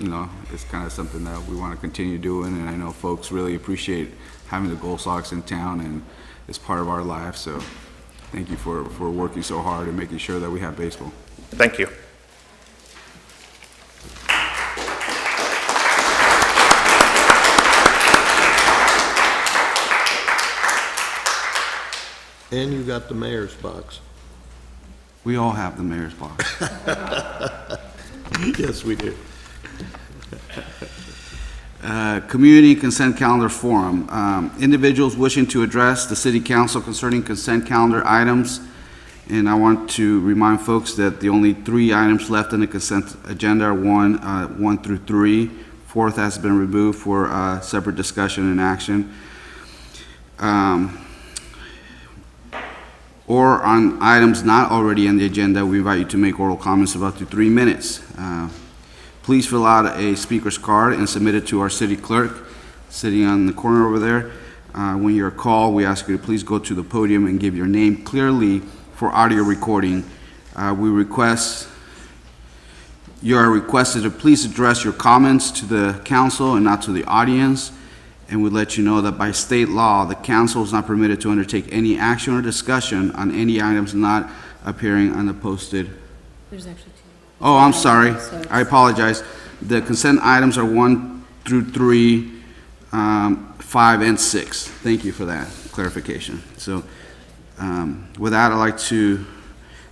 it's kind of something that we want to continue doing, and I know folks really appreciate having the Gold Sox in town, and it's part of our life, so thank you for working so hard and making sure that we have baseball. Thank you. And you got the mayor's box. We all have the mayor's box. Yes, we do. Community Consent Calendar Forum. Individuals wishing to address the City Council concerning consent calendar items. And I want to remind folks that the only 3 items left in the consent agenda are 1 through 3. 4th has been removed for separate discussion and action. Or on items not already on the agenda, we invite you to make oral comments of up to 3 minutes. Please fill out a speaker's card and submit it to our city clerk sitting on the corner over there. When you're called, we ask you to please go to the podium and give your name clearly for audio recording. You are requested to please address your comments to the council and not to the audience. And we let you know that by state law, the council is not permitted to undertake any action or discussion on any items not appearing on the posted. There's actually 2. Oh, I'm sorry. I apologize. The consent items are 1 through 3, 5, and 6. Thank you for that clarification. So with that, I'd like to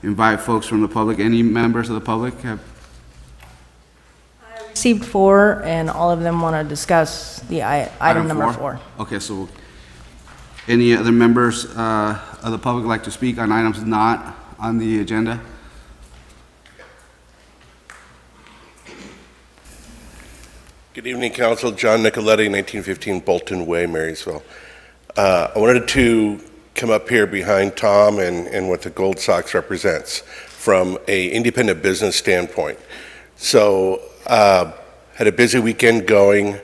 invite folks from the public. Any members of the public have? Received 4, and all of them want to discuss the item number 4. Okay, so any other members of the public like to speak on items not on the agenda? Good evening, Council. John Nicoletti, 1915 Bolton Way, Marysville. I wanted to come up here behind Tom and what the Gold Sox represents from an independent business standpoint. So, had a busy weekend going.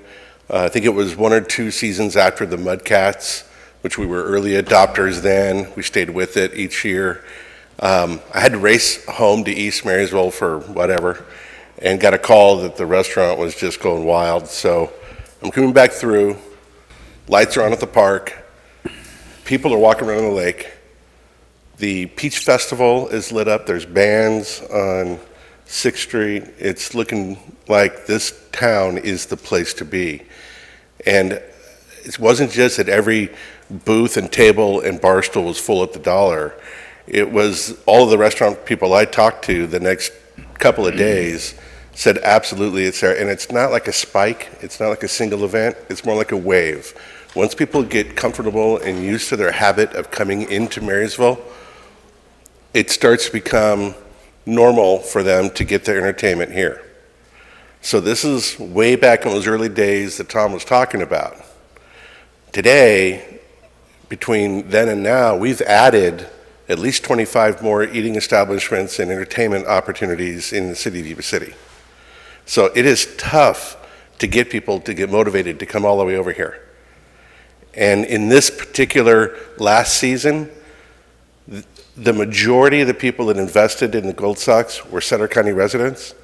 I think it was 1 or 2 seasons after the Mudcats, which we were early adopters then. We stayed with it each year. I had to race home to East Marysville for whatever, and got a call that the restaurant was just going wild. So I'm coming back through. Lights are on at the park. People are walking around the lake. The Peach Festival is lit up. There's bands on 6th Street. It's looking like this town is the place to be. And it wasn't just that every booth and table and bar stool was full at the dollar. It was all of the restaurant people I talked to the next couple of days said absolutely it's there. And it's not like a spike. It's not like a single event. It's more like a wave. Once people get comfortable and used to their habit of coming into Marysville, it starts to become normal for them to get their entertainment here. So this is way back in those early days that Tom was talking about. Today, between then and now, we've added at least 25 more eating establishments and entertainment opportunities in the city of Yuba City. So it is tough to get people to get motivated to come all the way over here. And in this particular last season, the majority of the people that invested in the Gold Sox were Sutter County residents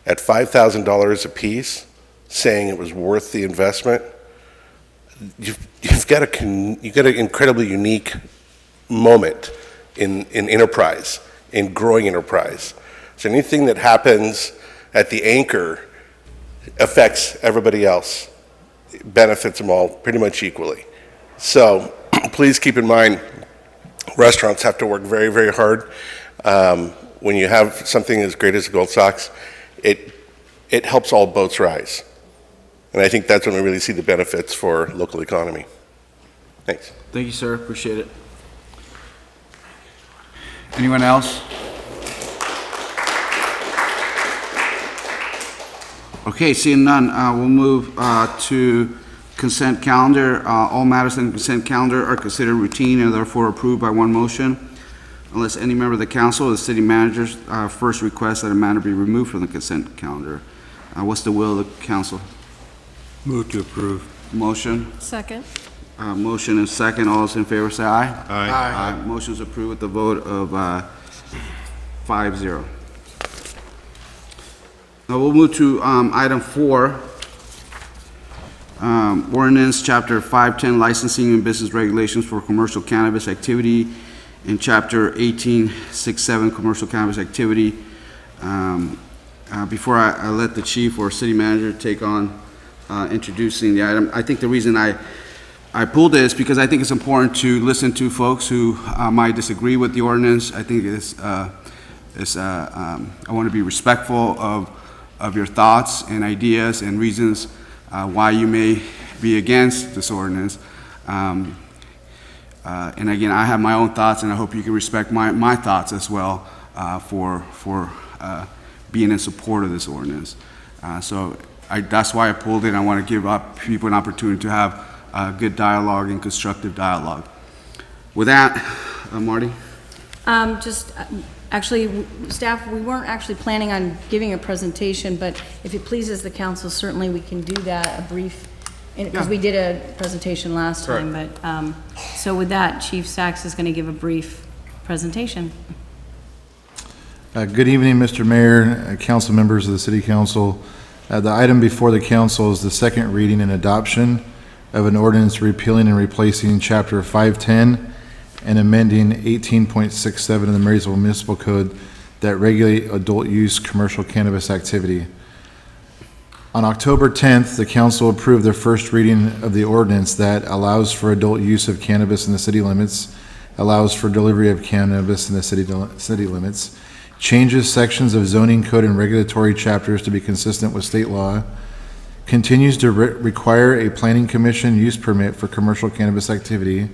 at $5,000 a piece, saying it was worth the investment. You've got an incredibly unique moment in enterprise, in growing enterprise. So anything that happens at the anchor affects everybody else, it benefits them all pretty much equally. So please keep in mind, restaurants have to work very, very hard. When you have something as great as the Gold Sox, it helps all boats rise. And I think that's when we really see the benefits for local economy. Thanks. Thank you, sir. Appreciate it. Anyone else? Okay, seeing none, we'll move to consent calendar. All matters in the consent calendar are considered routine and therefore approved by one motion, unless any member of the council or the city manager's first request that a matter be removed from the consent calendar. What's the will of the council? Move to approve. Motion? Second. Motion and second. All those in favor say aye. Aye. Motion is approved with the vote of 5-0. Now we'll move to item 4. Ordinance Chapter 510 Licensing and Business Regulations for Commercial Cannabis Activity, and Chapter 1867 Commercial Cannabis Activity. Before I let the chief or city manager take on introducing the item, I think the reason I pulled this because I think it's important to listen to folks who might disagree with the ordinance. I think I want to be respectful of your thoughts and ideas and reasons why you may be against this ordinance. And again, I have my own thoughts, and I hope you can respect my thoughts as well for being in support of this ordinance. That's why I pulled it. I want to give people an opportunity to have good dialogue and constructive dialogue. With that, Marty? Actually, staff, we weren't actually planning on giving a presentation, but if it pleases the council, certainly we can do that, a brief, because we did a presentation last time, but, so with that, Chief Sachs is going to give a brief presentation. Good evening, Mr. Mayor, council members of the City Council. The item before the council is the second reading and adoption of an ordinance repealing and replacing Chapter 510 and amending 18.67 of the Marysville Municipal Code that regulate adult use commercial cannabis activity. On October 10th, the council approved the first reading of the ordinance that allows for adult use of cannabis in the city limits, allows for delivery of cannabis in the city limits, changes sections of zoning code and regulatory chapters to be consistent with state law, continues to require a planning commission use permit for commercial cannabis activity,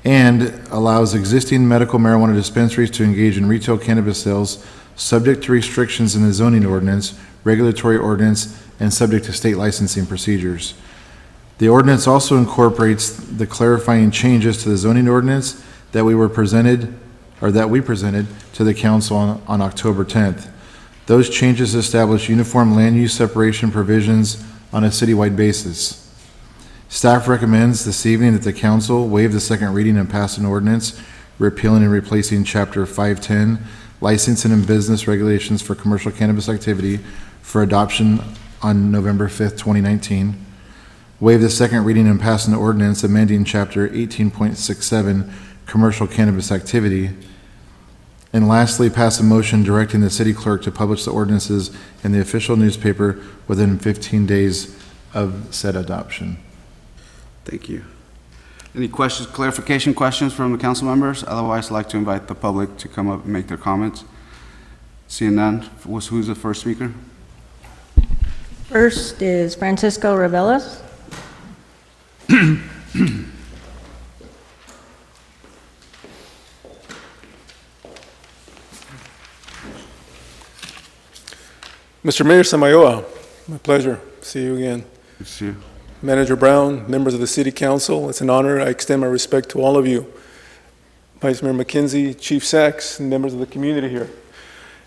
and allows existing medical marijuana dispensaries to engage in retail cannabis sales subject to restrictions in the zoning ordinance, regulatory ordinance, and subject to state licensing procedures. The ordinance also incorporates the clarifying changes to the zoning ordinance that we presented to the council on October 10th. Those changes establish uniform land use separation provisions on a citywide basis. Staff recommends this evening that the council waive the second reading and pass an ordinance repealing and replacing Chapter 510, licensing and business regulations for commercial cannabis activity, for adoption on November 5th, 2019. Waive the second reading and pass an ordinance amending Chapter 18.67, commercial cannabis activity. And lastly, pass a motion directing the city clerk to publish the ordinances in the official newspaper within 15 days of said adoption. Thank you. Any questions, clarification questions from the council members? Otherwise, I'd like to invite the public to come up and make their comments. Seeing none, who's the first speaker? First is Francisco Reveles. Mr. Mayor Samayoa, my pleasure. See you again. Good to see you. Manager Brown, members of the City Council, it's an honor. I extend my respect to all of you. Vice Mayor McKenzie, Chief Sachs, and members of the community here.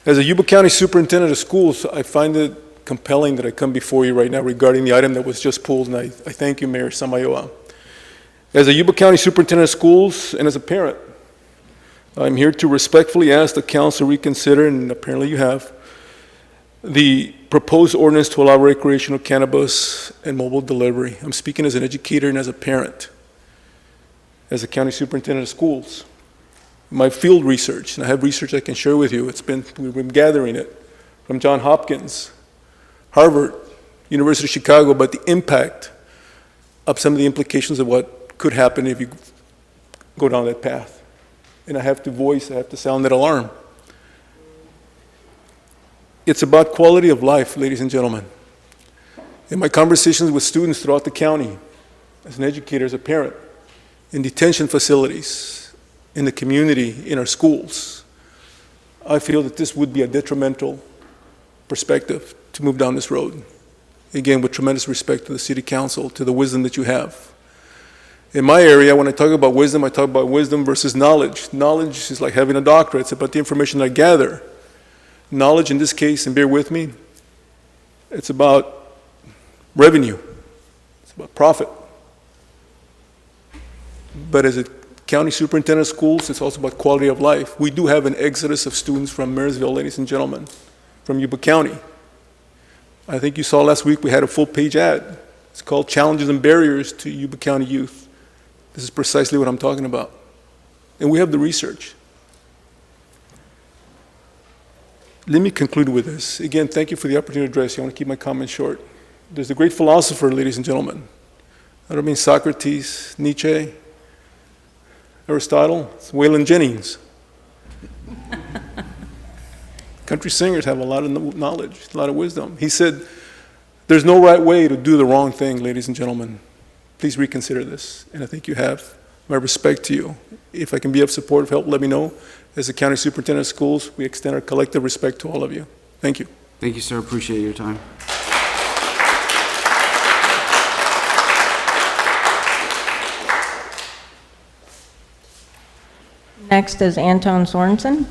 As a Yuba County Superintendent of Schools, I find it compelling that I come before you right now regarding the item that was just pulled, and I thank you, Mayor Samayoa. As a Yuba County Superintendent of Schools and as a parent, I'm here to respectfully ask the council to reconsider, and apparently you have, the proposed ordinance to allow recreational cannabis and mobile delivery. I'm speaking as an educator and as a parent, as a county superintendent of schools. My field research, and I have research I can share with you, we've been gathering it from Johns Hopkins, Harvard, University of Chicago, about the impact of some of the implications of what could happen if you go down that path. And I have to sound that alarm. It's about quality of life, ladies and gentlemen. In my conversations with students throughout the county, as an educator, as a parent, in detention facilities, in the community, in our schools, I feel that this would be a detrimental perspective to move down this road. Again, with tremendous respect to the City Council, to the wisdom that you have. In my area, when I talk about wisdom, I talk about wisdom versus knowledge. Knowledge is like having a doctorate. It's about the information I gather. Knowledge, in this case, and bear with me, it's about revenue. It's about profit. But as a county superintendent of schools, it's also about quality of life. We do have an exodus of students from Marysville, ladies and gentlemen, from Yuba County. I think you saw last week we had a full-page ad. It's called Challenges and Barriers to Yuba County Youth. This is precisely what I'm talking about. And we have the research. Let me conclude with this. Again, thank you for the opportunity to address you. I want to keep my comments short. There's a great philosopher, ladies and gentlemen. I don't mean Socrates, Nietzsche, Aristotle. It's Waylon Jennings. Country singers have a lot of knowledge, a lot of wisdom. He said, There's no right way to do the wrong thing, ladies and gentlemen. Please reconsider this, and I think you have. My respect to you. If I can be of support, of help, let me know. As the County Superintendent of Schools, we extend our collective respect to all of you. Thank you. Thank you, sir. Appreciate your time. Next is Anton Sorensen.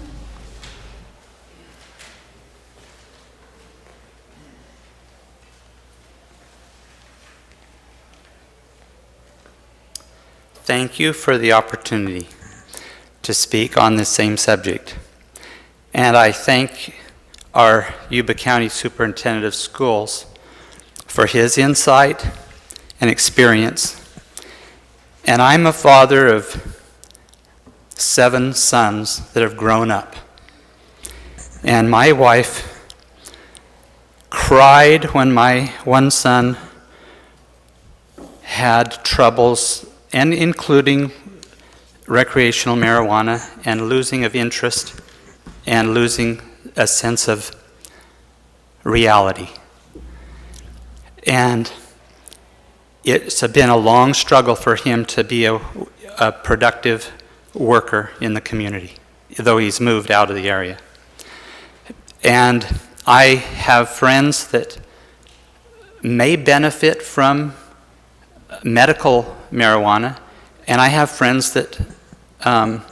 Thank you for the opportunity to speak on this same subject. And I thank our Yuba County Superintendent of Schools for his insight and experience. And I'm a father of 7 sons that have grown up. And my wife cried when my one son had troubles, and including recreational marijuana and losing of interest and losing a sense of reality. And it's been a long struggle for him to be a productive worker in the community, though he's moved out of the area. And I have friends that may benefit from medical marijuana, and I have friends that, I'm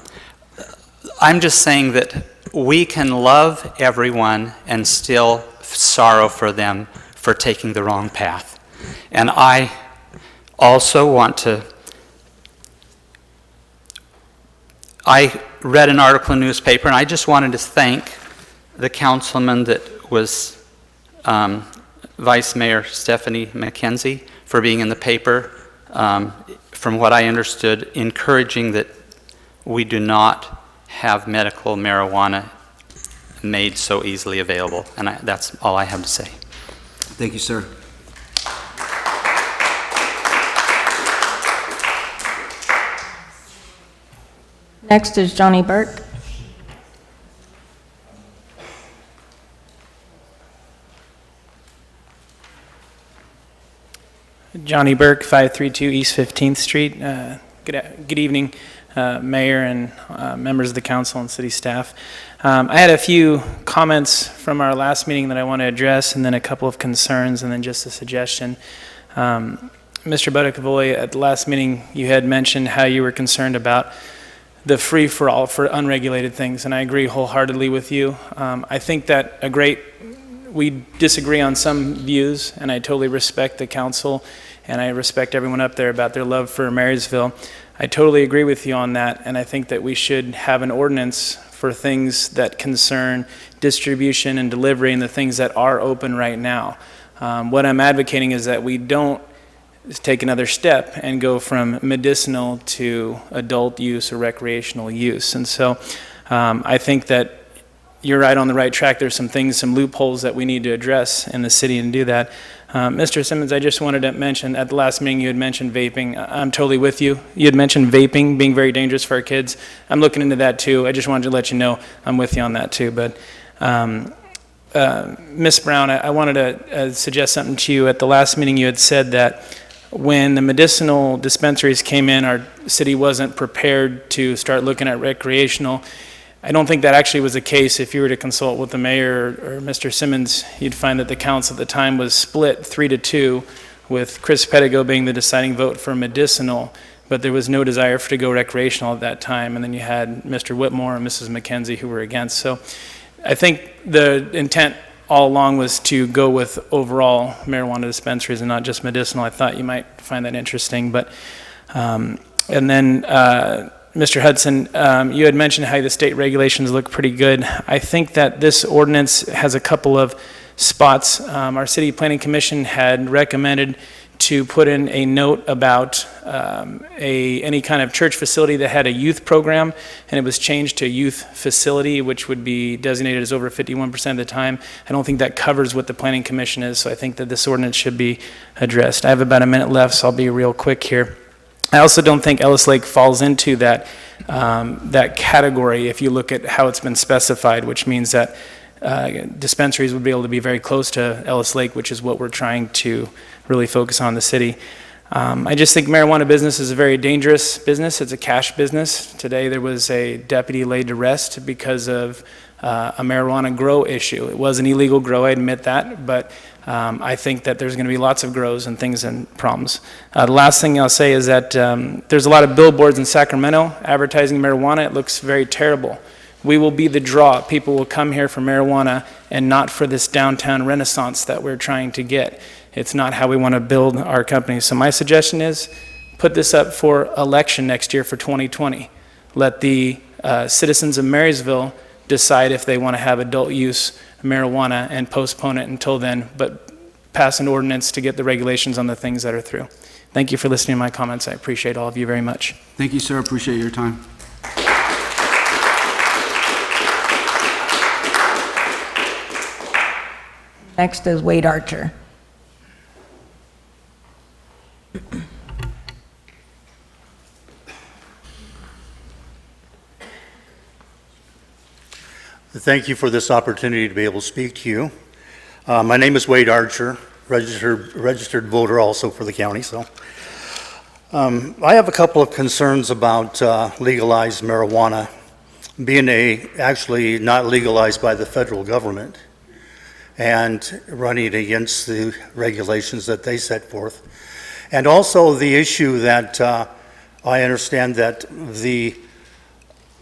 just saying that we can love everyone and still sorrow for them for taking the wrong path. And I also want to, I read an article in the newspaper, and I just wanted to thank the councilman that was Vice Mayor Stephanie McKenzie for being in the paper, from what I understood, encouraging that we do not have medical marijuana made so easily available. And that's all I have to say. Thank you, sir. Next is Johnny Burke. Johnny Burke, 532 East 15th Street. Good evening, Mayor and members of the council and city staff. I had a few comments from our last meeting that I want to address, and then a couple of concerns, and then just a suggestion. Mr. Budakavoy, at the last meeting, you had mentioned how you were concerned about the free-for-all for unregulated things, and I agree wholeheartedly with you. I think that we disagree on some views, and I totally respect the council, and I respect everyone up there about their love for Marysville. I totally agree with you on that, and I think that we should have an ordinance for things that concern distribution and delivery and the things that are open right now. What I'm advocating is that we don't take another step and go from medicinal to adult use or recreational use. And so I think that you're right on the right track. There's some things, some loopholes that we need to address in the city and do that. Mr. Simmons, I just wanted to mention, at the last meeting you had mentioned vaping. I'm totally with you. You had mentioned vaping being very dangerous for our kids. I'm looking into that too. I just wanted to let you know I'm with you on that too. But Ms. Brown, I wanted to suggest something to you. At the last meeting you had said that when the medicinal dispensaries came in, our city wasn't prepared to start looking at recreational. I don't think that actually was the case. If you were to consult with the mayor or Mr. Simmons, you'd find that the council at the time was split 3-2, with Chris Pedigo being the deciding vote for medicinal, but there was no desire to go recreational at that time. And then you had Mr. Whitmore and Mrs. McKenzie who were against. So I think the intent all along was to go with overall marijuana dispensaries and not just medicinal. I thought you might find that interesting. But and then Mr. Hudson, you had mentioned how the state regulations look pretty good. I think that this ordinance has a couple of spots. Our City Planning Commission had recommended to put in a note about any kind of church facility that had a youth program, and it was changed to youth facility, which would be designated as over 51% of the time. I don't think that covers what the Planning Commission is, so I think that this ordinance should be addressed. I have about a minute left, so I'll be real quick here. I also don't think Ellis Lake falls into that category if you look at how it's been specified, which means that dispensaries would be able to be very close to Ellis Lake, which is what we're trying to really focus on in the city. I just think marijuana business is a very dangerous business. It's a cash business. Today there was a deputy laid to rest because of a marijuana grow issue. It was an illegal grow, I admit that, but I think that there's going to be lots of grows and things and problems. The last thing I'll say is that there's a lot of billboards in Sacramento advertising marijuana. It looks very terrible. We will be the draw. People will come here for marijuana and not for this downtown renaissance that we're trying to get. It's not how we want to build our company. So my suggestion is put this up for election next year for 2020. Let the citizens of Marysville decide if they want to have adult use marijuana and postpone it until then, but pass an ordinance to get the regulations on the things that are through. Thank you for listening to my comments. I appreciate all of you very much. Thank you, sir. Appreciate your time. Next is Wade Archer. Thank you for this opportunity to be able to speak to you. My name is Wade Archer, registered voter also for the county. So I have a couple of concerns about legalized marijuana being actually not legalized by the federal government and running against the regulations that they set forth. And also the issue that I understand that the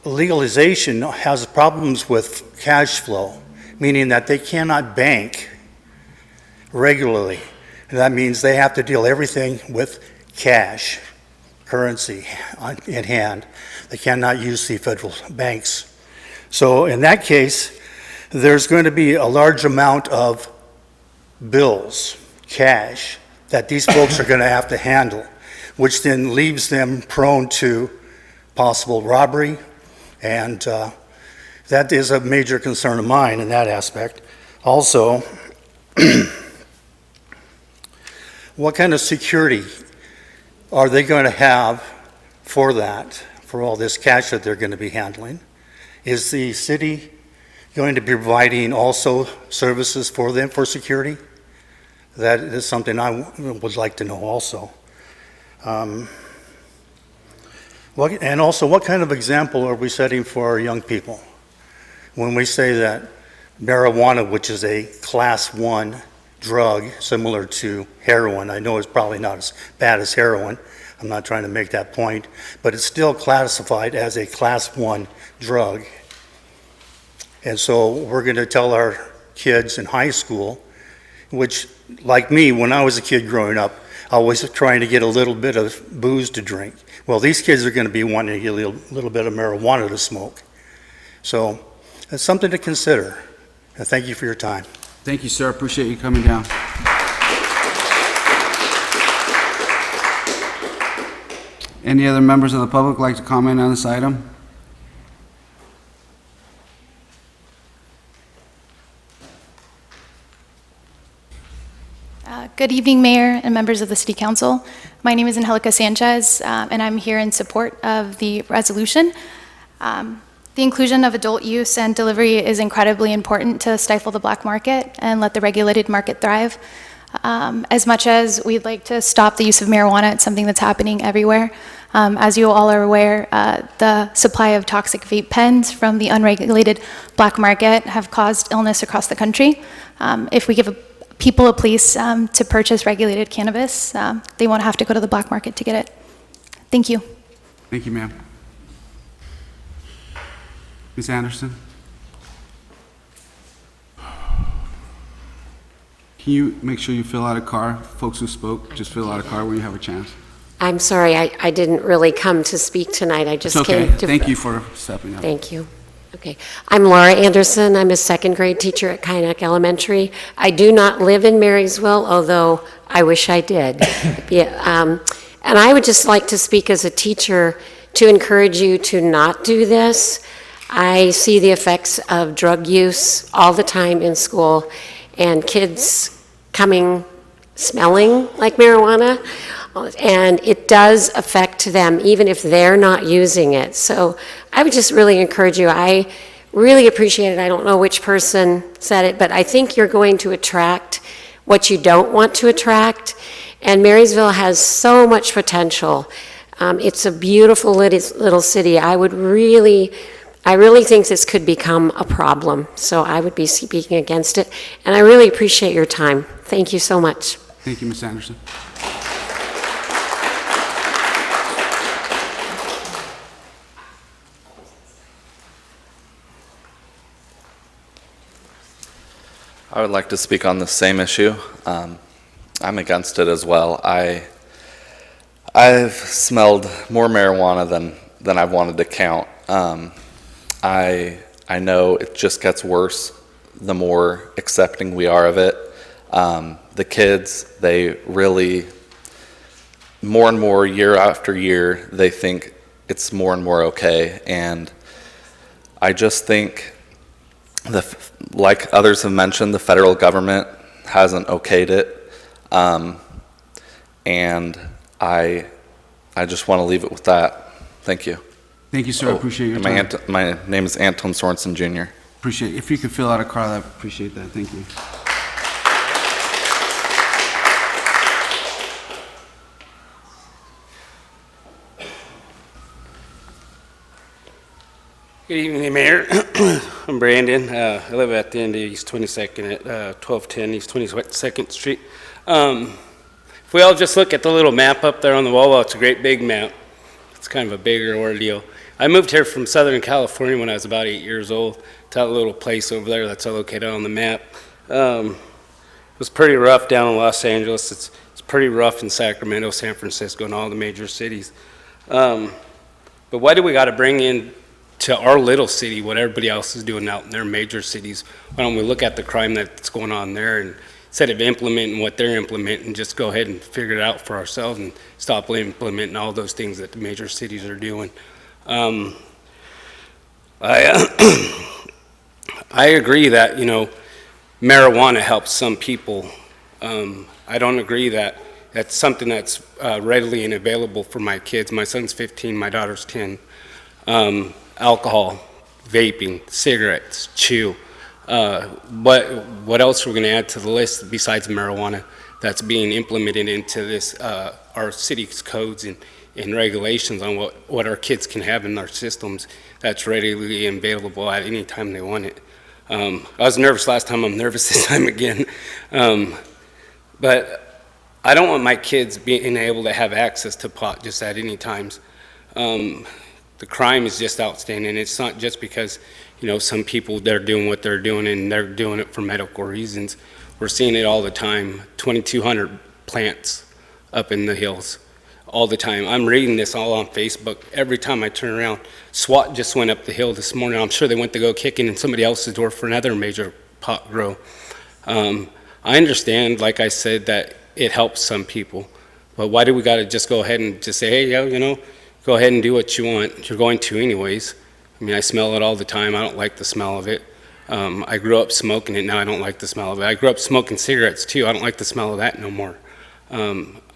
legalization has problems with cash flow, meaning that they cannot bank regularly. And that means they have to deal everything with cash, currency in hand. They cannot use the federal banks. So in that case, there's going to be a large amount of bills, cash, that these folks are going to have to handle, which then leaves them prone to possible robbery. And that is a major concern of mine in that aspect. Also, what kind of security are they going to have for that, for all this cash that they're going to be handling? Is the city going to be providing also services for them for security? That is something I would like to know also. And also, what kind of example are we setting for our young people when we say that marijuana, which is a class 1 drug similar to heroin, I know it's probably not as bad as heroin, I'm not trying to make that point, but it's still classified as a class 1 drug. And so we're going to tell our kids in high school, which, like me, when I was a kid growing up, I was trying to get a little bit of booze to drink. Well, these kids are going to be wanting to get a little bit of marijuana to smoke. So it's something to consider. And thank you for your time. Thank you, sir. Appreciate you coming down. Any other members of the public like to comment on this item? Good evening, Mayor and members of the City Council. My name is Angelica Sanchez, and I'm here in support of the resolution. The inclusion of adult use and delivery is incredibly important to stifle the black market and let the regulated market thrive. As much as we'd like to stop the use of marijuana, it's something that's happening everywhere. As you all are aware, the supply of toxic vape pens from the unregulated black market have caused illness across the country. If we give people a place to purchase regulated cannabis, they won't have to go to the black market to get it. Thank you. Thank you, ma'am. Ms. Anderson? Can you make sure you fill out a card? Folks who spoke, just fill out a card when you have a chance. I'm sorry, I didn't really come to speak tonight. I just It's okay. came to... Thank you for stepping up. Thank you. Okay. I'm Laura Anderson. I'm a second grade teacher at Kynec Elementary. I do not live in Marysville, although I wish I did. Yeah, and I would just like to speak as a teacher to encourage you to not do this. I see the effects of drug use all the time in school, and kids coming smelling like marijuana, and it does affect them even if they're not using it. So I would just really encourage you. I really appreciate it. I don't know which person said it, but I think you're going to attract what you don't want to attract. And Marysville has so much potential. It's a beautiful little city. I really think this could become a problem. So I would be speaking against it. And I really appreciate your time. Thank you so much. Thank you, Ms. Anderson. I would like to speak on the same issue. I'm against it as well. I've smelled more marijuana than I've wanted to count. I know it just gets worse the more accepting we are of it. The kids, they really, more and more year after year, they think it's more and more okay. And I just think, like others have mentioned, the federal government hasn't okayed it. And I just want to leave it with that. Thank you. Thank you, sir. I appreciate your time. My name is Anton Sorensen, Jr. Appreciate it. If you could fill out a card, I appreciate that. Thank you. Good evening, Mayor. I'm Brandon. I live at the end of East 22nd at 1210 East 22nd Street. If we all just look at the little map up there on the wall, well, it's a great big map. It's kind of a bigger ordeal. I moved here from Southern California when I was about 8 years old to that little place over there that's located on the map. It was pretty rough down in Los Angeles. It's pretty rough in Sacramento, San Francisco, and all the major cities. But why do we got to bring in to our little city what everybody else is doing out in their major cities? Why don't we look at the crime that's going on there, and instead of implementing what they're implementing, just go ahead and figure it out for ourselves and stop implementing all those things that the major cities are doing. I agree that, marijuana helps some people. I don't agree that that's something that's readily and available for my kids. My son's 15, my daughter's 10. Alcohol, vaping, cigarettes, chew. What else are we going to add to the list besides marijuana that's being implemented into this our city's codes and regulations on what our kids can have in our systems that's readily available at any time they want it. I was nervous last time. I'm nervous this time again. But I don't want my kids being able to have access to pot just at any times. The crime is just outstanding. It's not just because, some people, they're doing what they're doing and they're doing it for medical reasons. We're seeing it all the time. 2,200 plants up in the hills all the time. I'm reading this all on Facebook. Every time I turn around, SWAT just went up the hill this morning. I'm sure they went to go kicking in somebody else's door for another major pot grow. I understand, like I said, that it helps some people. But why do we got to just go ahead and just say, hey, go ahead and do what you want. You're going to anyways. I mean, I smell it all the time. I don't like the smell of it. I grew up smoking it. Now I don't like the smell of it. I grew up smoking cigarettes too. I don't like the smell of that no more.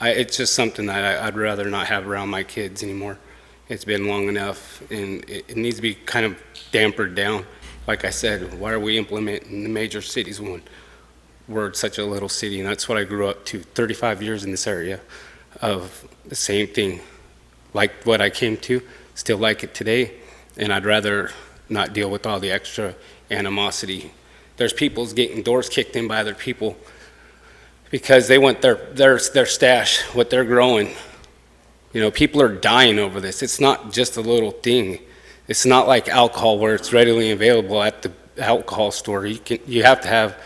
It's just something that I'd rather not have around my kids anymore. It's been long enough, and it needs to be kind of dampered down. Like I said, why are we implementing the major cities when we're such a little city? And that's what I grew up to, 35 years in this area of the same thing. Like what I came to, still like it today, and I'd rather not deal with all the extra animosity. There's people getting doors kicked in by other people because they want their stash, what they're growing. People are dying over this. It's not just a little thing. It's not like alcohol where it's readily available at the alcohol store. You have to have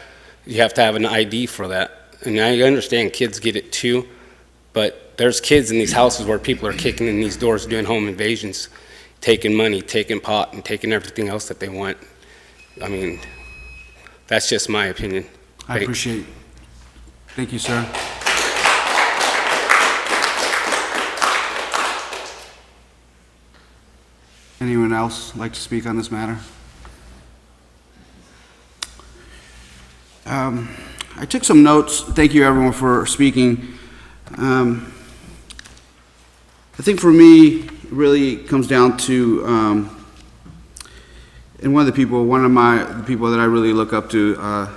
an ID for that. And I understand kids get it too, but there's kids in these houses where people are kicking in these doors, doing home invasions, taking money, taking pot, and taking everything else that they want. I mean, that's just my opinion. I appreciate it. Thank you, sir. Anyone else like to speak on this matter? I took some notes. Thank you, everyone, for speaking. I think for me, it really comes down to and one of the people that I really look up to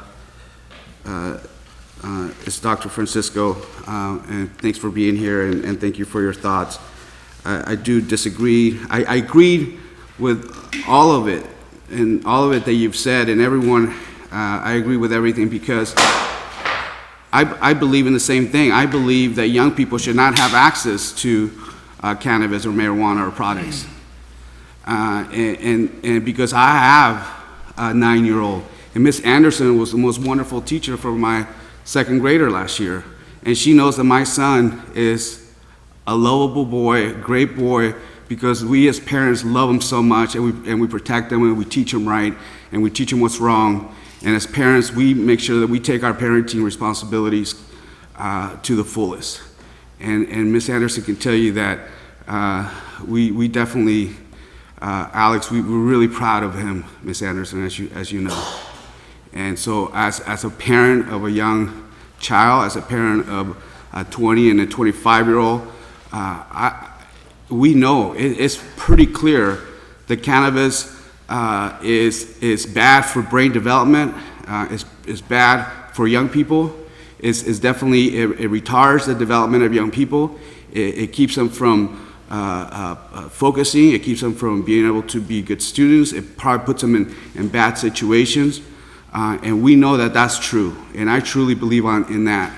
is Dr. Francisco, and thanks for being here, and thank you for your thoughts. I do disagree. I agreed with all of it, and all of it that you've said, and everyone, I agree with everything, because I believe in the same thing. I believe that young people should not have access to cannabis or marijuana or products. And because I have a 9-year-old, and Miss Anderson was the most wonderful teacher for my second grader last year, and she knows that my son is a lovable boy, great boy, because we as parents love him so much, and we protect him, and we teach him right, and we teach him what's wrong. And as parents, we make sure that we take our parenting responsibilities to the fullest. And Miss Anderson can tell you that we definitely, Alex, we're really proud of him, Miss Anderson, as you know. And so as a parent of a young child, as a parent of a 20 and a 25-year-old, we know it's pretty clear that cannabis is bad for brain development, is bad for young people. It's definitely, it retards the development of young people. It keeps them from focusing. It keeps them from being able to be good students. It probably puts them in bad situations. And we know that that's true. And I truly believe in that,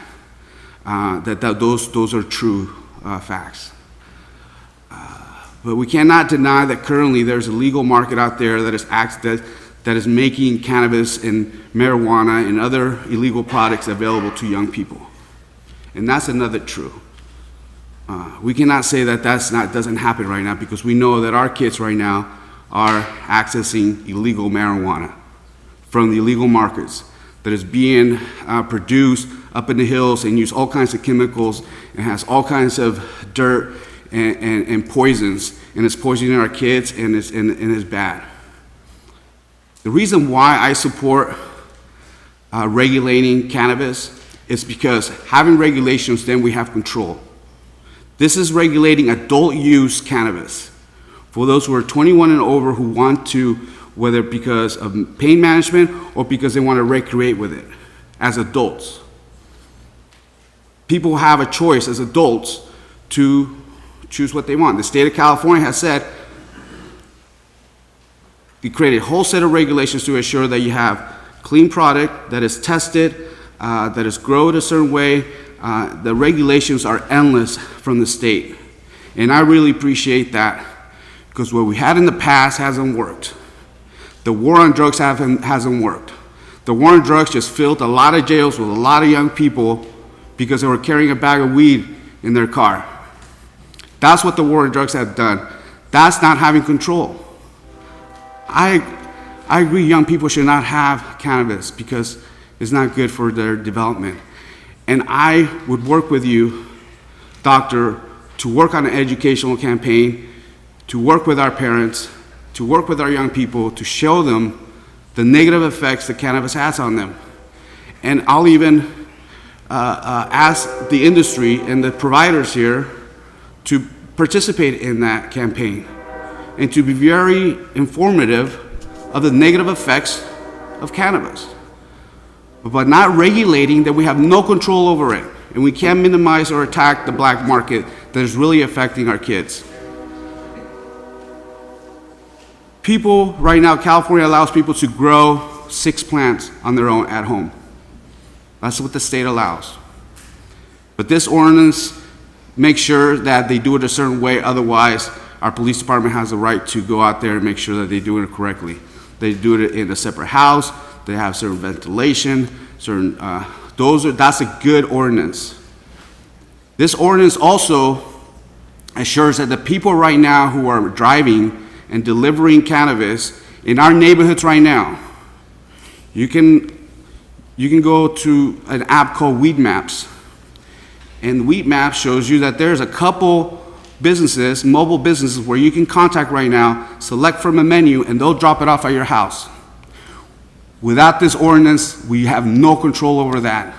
those are true facts. But we cannot deny that currently there's a legal market out there that is making cannabis and marijuana and other illegal products available to young people. And that's another true. We cannot say that doesn't happen right now, because we know that our kids right now are accessing illegal marijuana from the illegal markets that is being produced up in the hills and use all kinds of chemicals and has all kinds of dirt and poisons, and it's poisoning our kids, and it's bad. The reason why I support regulating cannabis is because having regulations, then we have control. This is regulating adult use cannabis for those who are 21 and over who want to, whether because of pain management or because they want to recreate with it as adults. People have a choice as adults to choose what they want. The state of California has said, we created a whole set of regulations to ensure that you have clean product that is tested, that is grown a certain way. The regulations are endless from the state. And I really appreciate that, because what we had in the past hasn't worked. The war on drugs hasn't worked. The war on drugs just filled a lot of jails with a lot of young people because they were carrying a bag of weed in their car. That's what the war on drugs has done. That's not having control. I agree young people should not have cannabis because it's not good for their development. And I would work with you, doctor, to work on an educational campaign, to work with our parents, to work with our young people, to show them the negative effects that cannabis has on them. And I'll even ask the industry and the providers here to participate in that campaign and to be very informative of the negative effects of cannabis, but not regulating that we have no control over it, and we can't minimize or attack the black market that is really affecting our kids. People right now, California allows people to grow 6 plants on their own at home. That's what the state allows. But this ordinance makes sure that they do it a certain way, otherwise our police department has the right to go out there and make sure that they do it correctly. They do it in a separate house, they have certain ventilation, that's a good ordinance. This ordinance also assures that the people right now who are driving and delivering cannabis in our neighborhoods right now, you can go to an app called Weed Maps, and Weed Maps shows you that there's a couple businesses, mobile businesses, where you can contact right now, select from a menu, and they'll drop it off at your house. Without this ordinance, we have no control over that.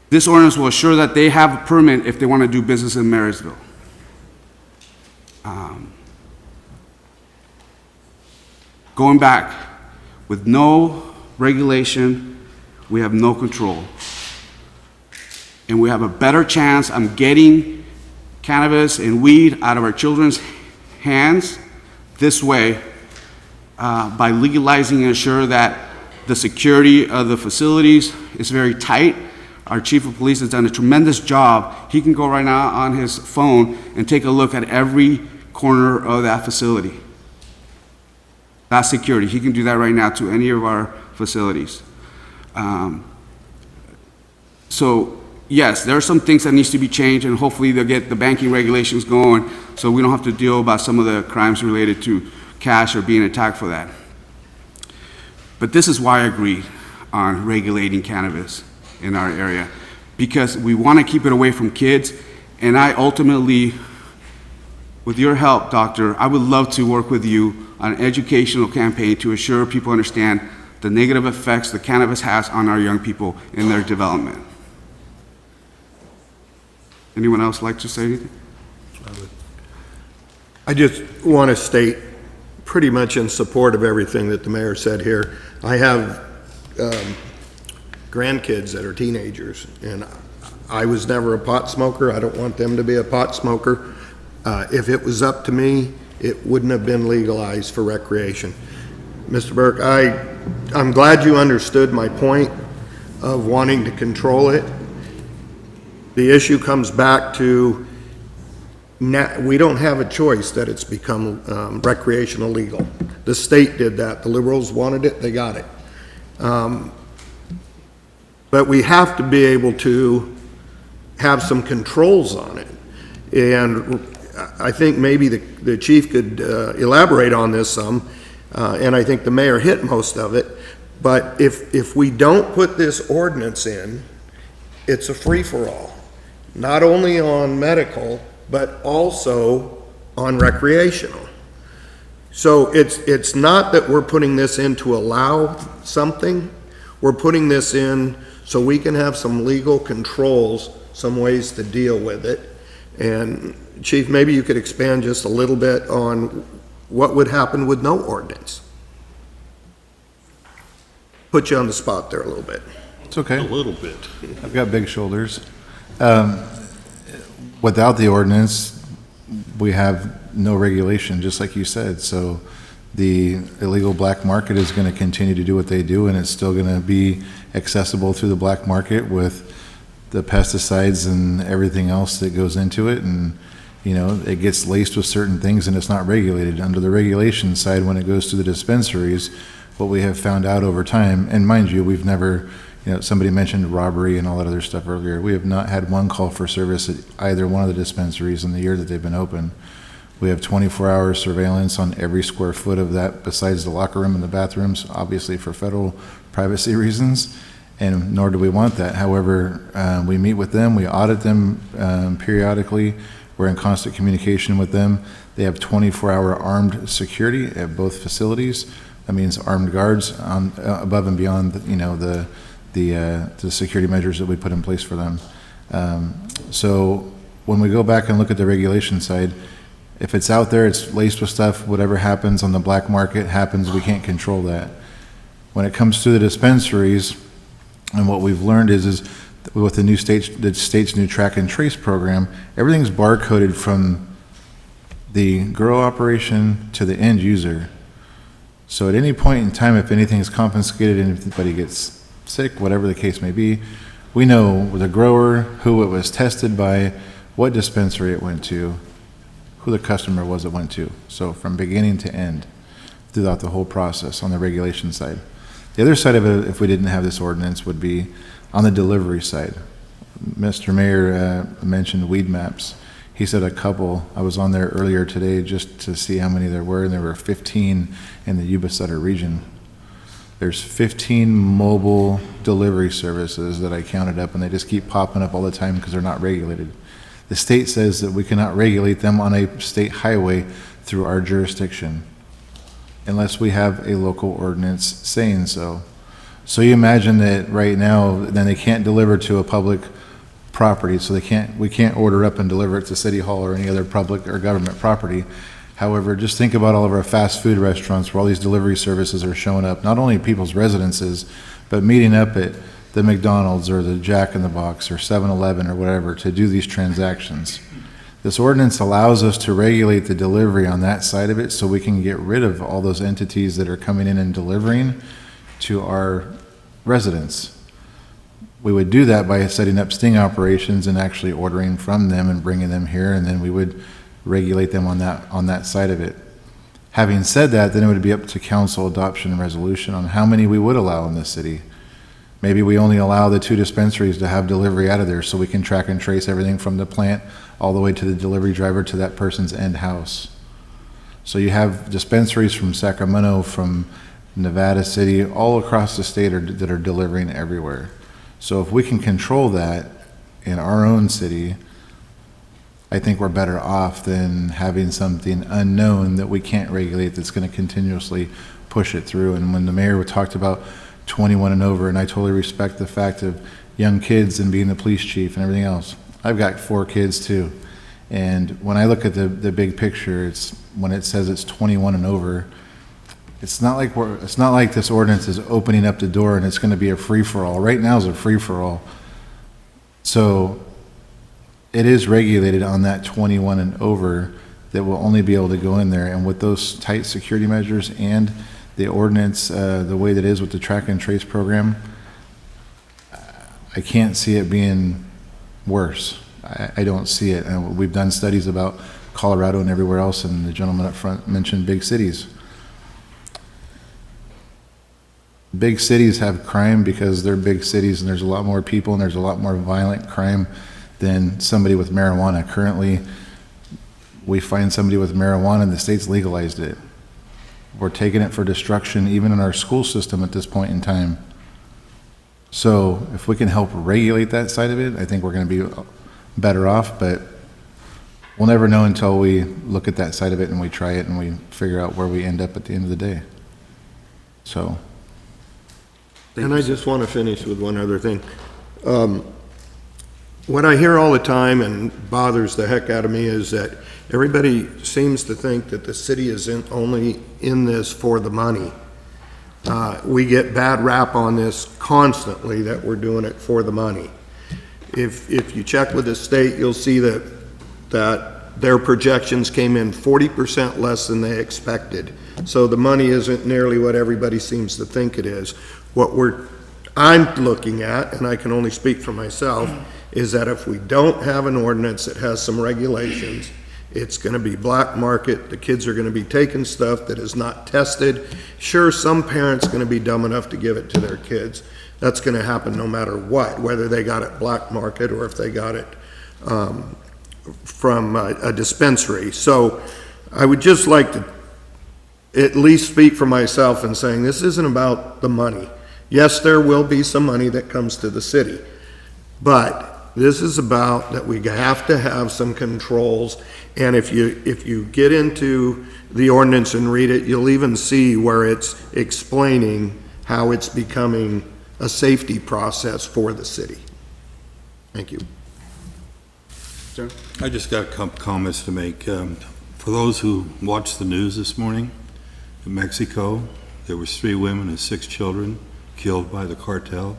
This ordinance will assure that they have a permit if they want to do business in Marysville. going back, with no regulation, we have no control. And we have a better chance of getting cannabis and weed out of our children's hands this way by legalizing and ensure that the security of the facilities is very tight. Our chief of police has done a tremendous job. He can go right now on his phone and take a look at every corner of that facility. That's security. He can do that right now to any of our facilities. So yes, there are some things that needs to be changed, and hopefully they'll get the banking regulations going so we don't have to deal about some of the crimes related to cash or being attacked for that. But this is why I agree on regulating cannabis in our area, because we want to keep it away from kids. And I ultimately, with your help, Doctor, I would love to work with you on an educational campaign to assure people understand the negative effects the cannabis has on our young people in their development. Anyone else like to say anything? I just want to state pretty much in support of everything that the mayor said here. I have grandkids that are teenagers, and I was never a pot smoker. I don't want them to be a pot smoker. If it was up to me, it wouldn't have been legalized for recreation. Mr. Burke, I'm glad you understood my point of wanting to control it. The issue comes back to we don't have a choice that it's become recreational legal. The state did that. The liberals wanted it, they got it. But we have to be able to have some controls on it. And I think maybe the chief could elaborate on this some, and I think the mayor hit most of it. But if we don't put this ordinance in, it's a free-for-all, not only on medical, but also on recreational. So it's not that we're putting this in to allow something. We're putting this in so we can have some legal controls, some ways to deal with it. And Chief, maybe you could expand just a little bit on what would happen with no ordinance. Put you on the spot there a little bit. It's okay. A little bit. I've got big shoulders. Without the ordinance, we have no regulation, just like you said. So the illegal black market is going to continue to do what they do, and it's still going to be accessible through the black market with the pesticides and everything else that goes into it. And, you know, it gets laced with certain things and it's not regulated. Under the regulation side, when it goes to the dispensaries, what we have found out over time, and mind you, we've never, you know, somebody mentioned robbery and all that other stuff earlier. We have not had one call for service at either one of the dispensaries in the year that they've been open. We have 24-hour surveillance on every square foot of that besides the locker room and the bathrooms, obviously for federal privacy reasons, and nor do we want that. However, we meet with them, we audit them periodically. We're in constant communication with them. They have 24-hour armed security at both facilities. That means armed guards on, above and beyond, you know, the security measures that we put in place for them. So when we go back and look at the regulation side, if it's out there, it's laced with stuff, whatever happens on the black market happens, we can't control that. When it comes to the dispensaries, and what we've learned is with the state's new track and trace program, everything's barcoded from the grow operation to the end user. So at any point in time, if anything is confiscated and if anybody gets sick, whatever the case may be, we know the grower, who it was tested by, what dispensary it went to, who the customer was it went to. So from beginning to end, throughout the whole process on the regulation side. The other side of it, if we didn't have this ordinance, would be on the delivery side. Mr. Mayor mentioned weed maps. He said a couple. I was on there earlier today just to see how many there were, and there were 15 in the Yuba Sutter region. There's 15 mobile delivery services that I counted up, and they just keep popping up all the time because they're not regulated. The state says that we cannot regulate them on a state highway through our jurisdiction unless we have a local ordinance saying so. So you imagine that right now, then they can't deliver to a public property, so we can't order up and deliver it to City Hall or any other public or government property. However, just think about all of our fast food restaurants where all these delivery services are showing up, not only at people's residences, but meeting up at the McDonald's or the Jack in the Box or 7-Eleven or whatever to do these transactions. This ordinance allows us to regulate the delivery on that side of it so we can get rid of all those entities that are coming in and delivering to our residents. We would do that by setting up sting operations and actually ordering from them and bringing them here, and then we would regulate them on that side of it. Having said that, then it would be up to council adoption and resolution on how many we would allow in the city. Maybe we only allow the 2 dispensaries to have delivery out of there so we can track and trace everything from the plant all the way to the delivery driver to that person's end house. So you have dispensaries from Sacramento, from Nevada City, all across the state that are delivering everywhere. So if we can control that in our own city, I think we're better off than having something unknown that we can't regulate that's going to continuously push it through. And when the mayor talked about 21 and over, and I totally respect the fact of young kids and being the police chief and everything else. I've got 4 kids too. And when I look at the big picture, it's when it says it's 21 and over, it's not like this ordinance is opening up the door and it's going to be a free-for-all. Right now is a free-for-all. So it is regulated on that 21 and over that will only be able to go in there. And with those tight security measures and the ordinance, the way that it is with the track and trace program, I can't see it being worse. I don't see it. And we've done studies about Colorado and everywhere else, and the gentleman up front mentioned big cities. Big cities have crime because they're big cities and there's a lot more people and there's a lot more violent crime than somebody with marijuana. Currently, we find somebody with marijuana and the state's legalized it. We're taking it for destruction even in our school system at this point in time. So if we can help regulate that side of it, I think we're going to be better off, but we'll never know until we look at that side of it and we try it and we figure out where we end up at the end of the day. So. And I just want to finish with one other thing. What I hear all the time and bothers the heck out of me is that everybody seems to think that the city is only in this for the money. We get bad rap on this constantly that we're doing it for the money. If you check with the state, you'll see that their projections came in 40% less than they expected. So the money isn't nearly what everybody seems to think it is. What I'm looking at, and I can only speak for myself, is that if we don't have an ordinance that has some regulations, it's going to be black market. The kids are going to be taking stuff that is not tested. Sure, some parents are going to be dumb enough to give it to their kids. That's going to happen no matter what, whether they got it black market or if they got it from a dispensary. So I would just like to at least speak for myself in saying this isn't about the money. Yes, there will be some money that comes to the city, but this is about that we have to have some controls. And if you get into the ordinance and read it, you'll even see where it's explaining how it's becoming a safety process for the city. Thank you. Sir? I just got a couple comments to make. For those who watched the news this morning, in Mexico, there was 3 women and 6 children killed by the cartel,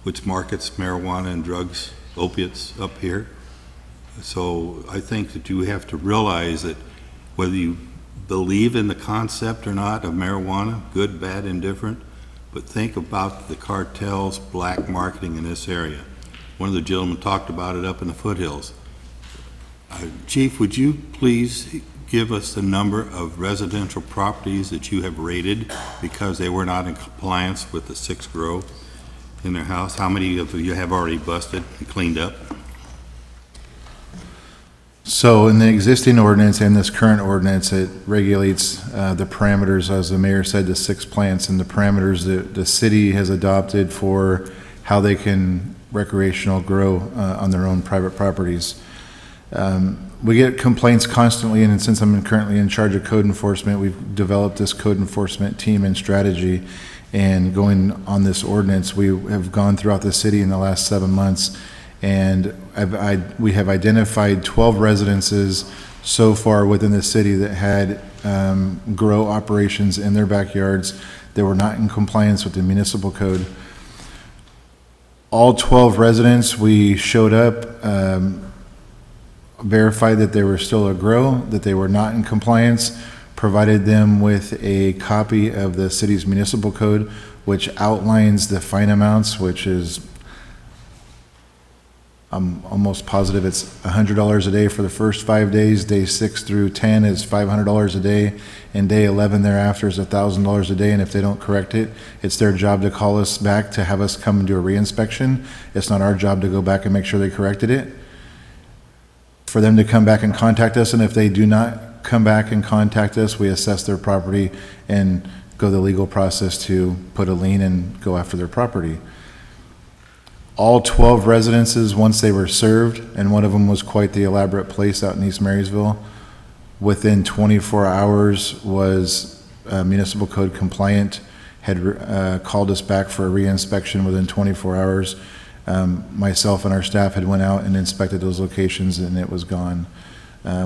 which markets marijuana and drugs, opiates up here. So I think that you have to realize that whether you believe in the concept or not of marijuana, good, bad, indifferent, but think about the cartel's black marketing in this area. One of the gentlemen talked about it up in the foothills. Chief, would you please give us the number of residential properties that you have raided because they were not in compliance with the 6 grow in their house? How many of you have already busted and cleaned up? So in the existing ordinance and this current ordinance, it regulates the parameters, as the mayor said, the 6 plants and the parameters that the city has adopted for how they can recreational grow on their own private properties. We get complaints constantly, and since I'm currently in charge of code enforcement, we've developed this code enforcement team and strategy. And going on this ordinance, we have gone throughout the city in the last 7 months, and we have identified 12 residences, so far within the city that had grow operations in their backyards that were not in compliance with the municipal code. All 12 residents, we showed up, verified that they were still a grow, that they were not in compliance, provided them with a copy of the city's municipal code, which outlines the fine amounts, which is, I'm almost positive it's $100 a day for the first 5 days. Day 6 through 10 is $500 a day, and day 11 thereafter is $1,000 a day. And if they don't correct it, it's their job to call us back to have us come and do a reinspection. It's not our job to go back and make sure they corrected it. For them to come back and contact us, and if they do not come back and contact us, we assess their property and go the legal process to put a lien and go after their property. All 12 residences, once they were served, and one of them was quite the elaborate place out in East Marysville, within 24 hours was municipal code compliant, had called us back for a reinspection within 24 hours. Myself and our staff had went out and inspected those locations, and it was gone.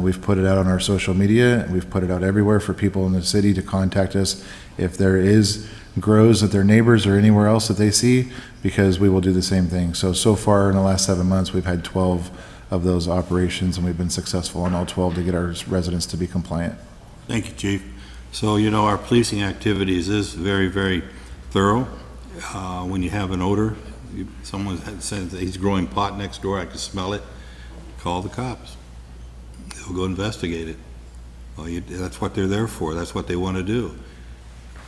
We've put it out on our social media, and we've put it out everywhere for people in the city to contact us if there is grows at their neighbors or anywhere else that they see, because we will do the same thing. So far in the last 7 months, we've had 12 of those operations, and we've been successful on all 12 to get our residents to be compliant. Thank you, Chief. So, you know, our policing activities is very, very thorough. When you have an odor, someone says that he's growing pot next door, I can smell it, call the cops. They'll go investigate it. Well, that's what they're there for. That's what they want to do.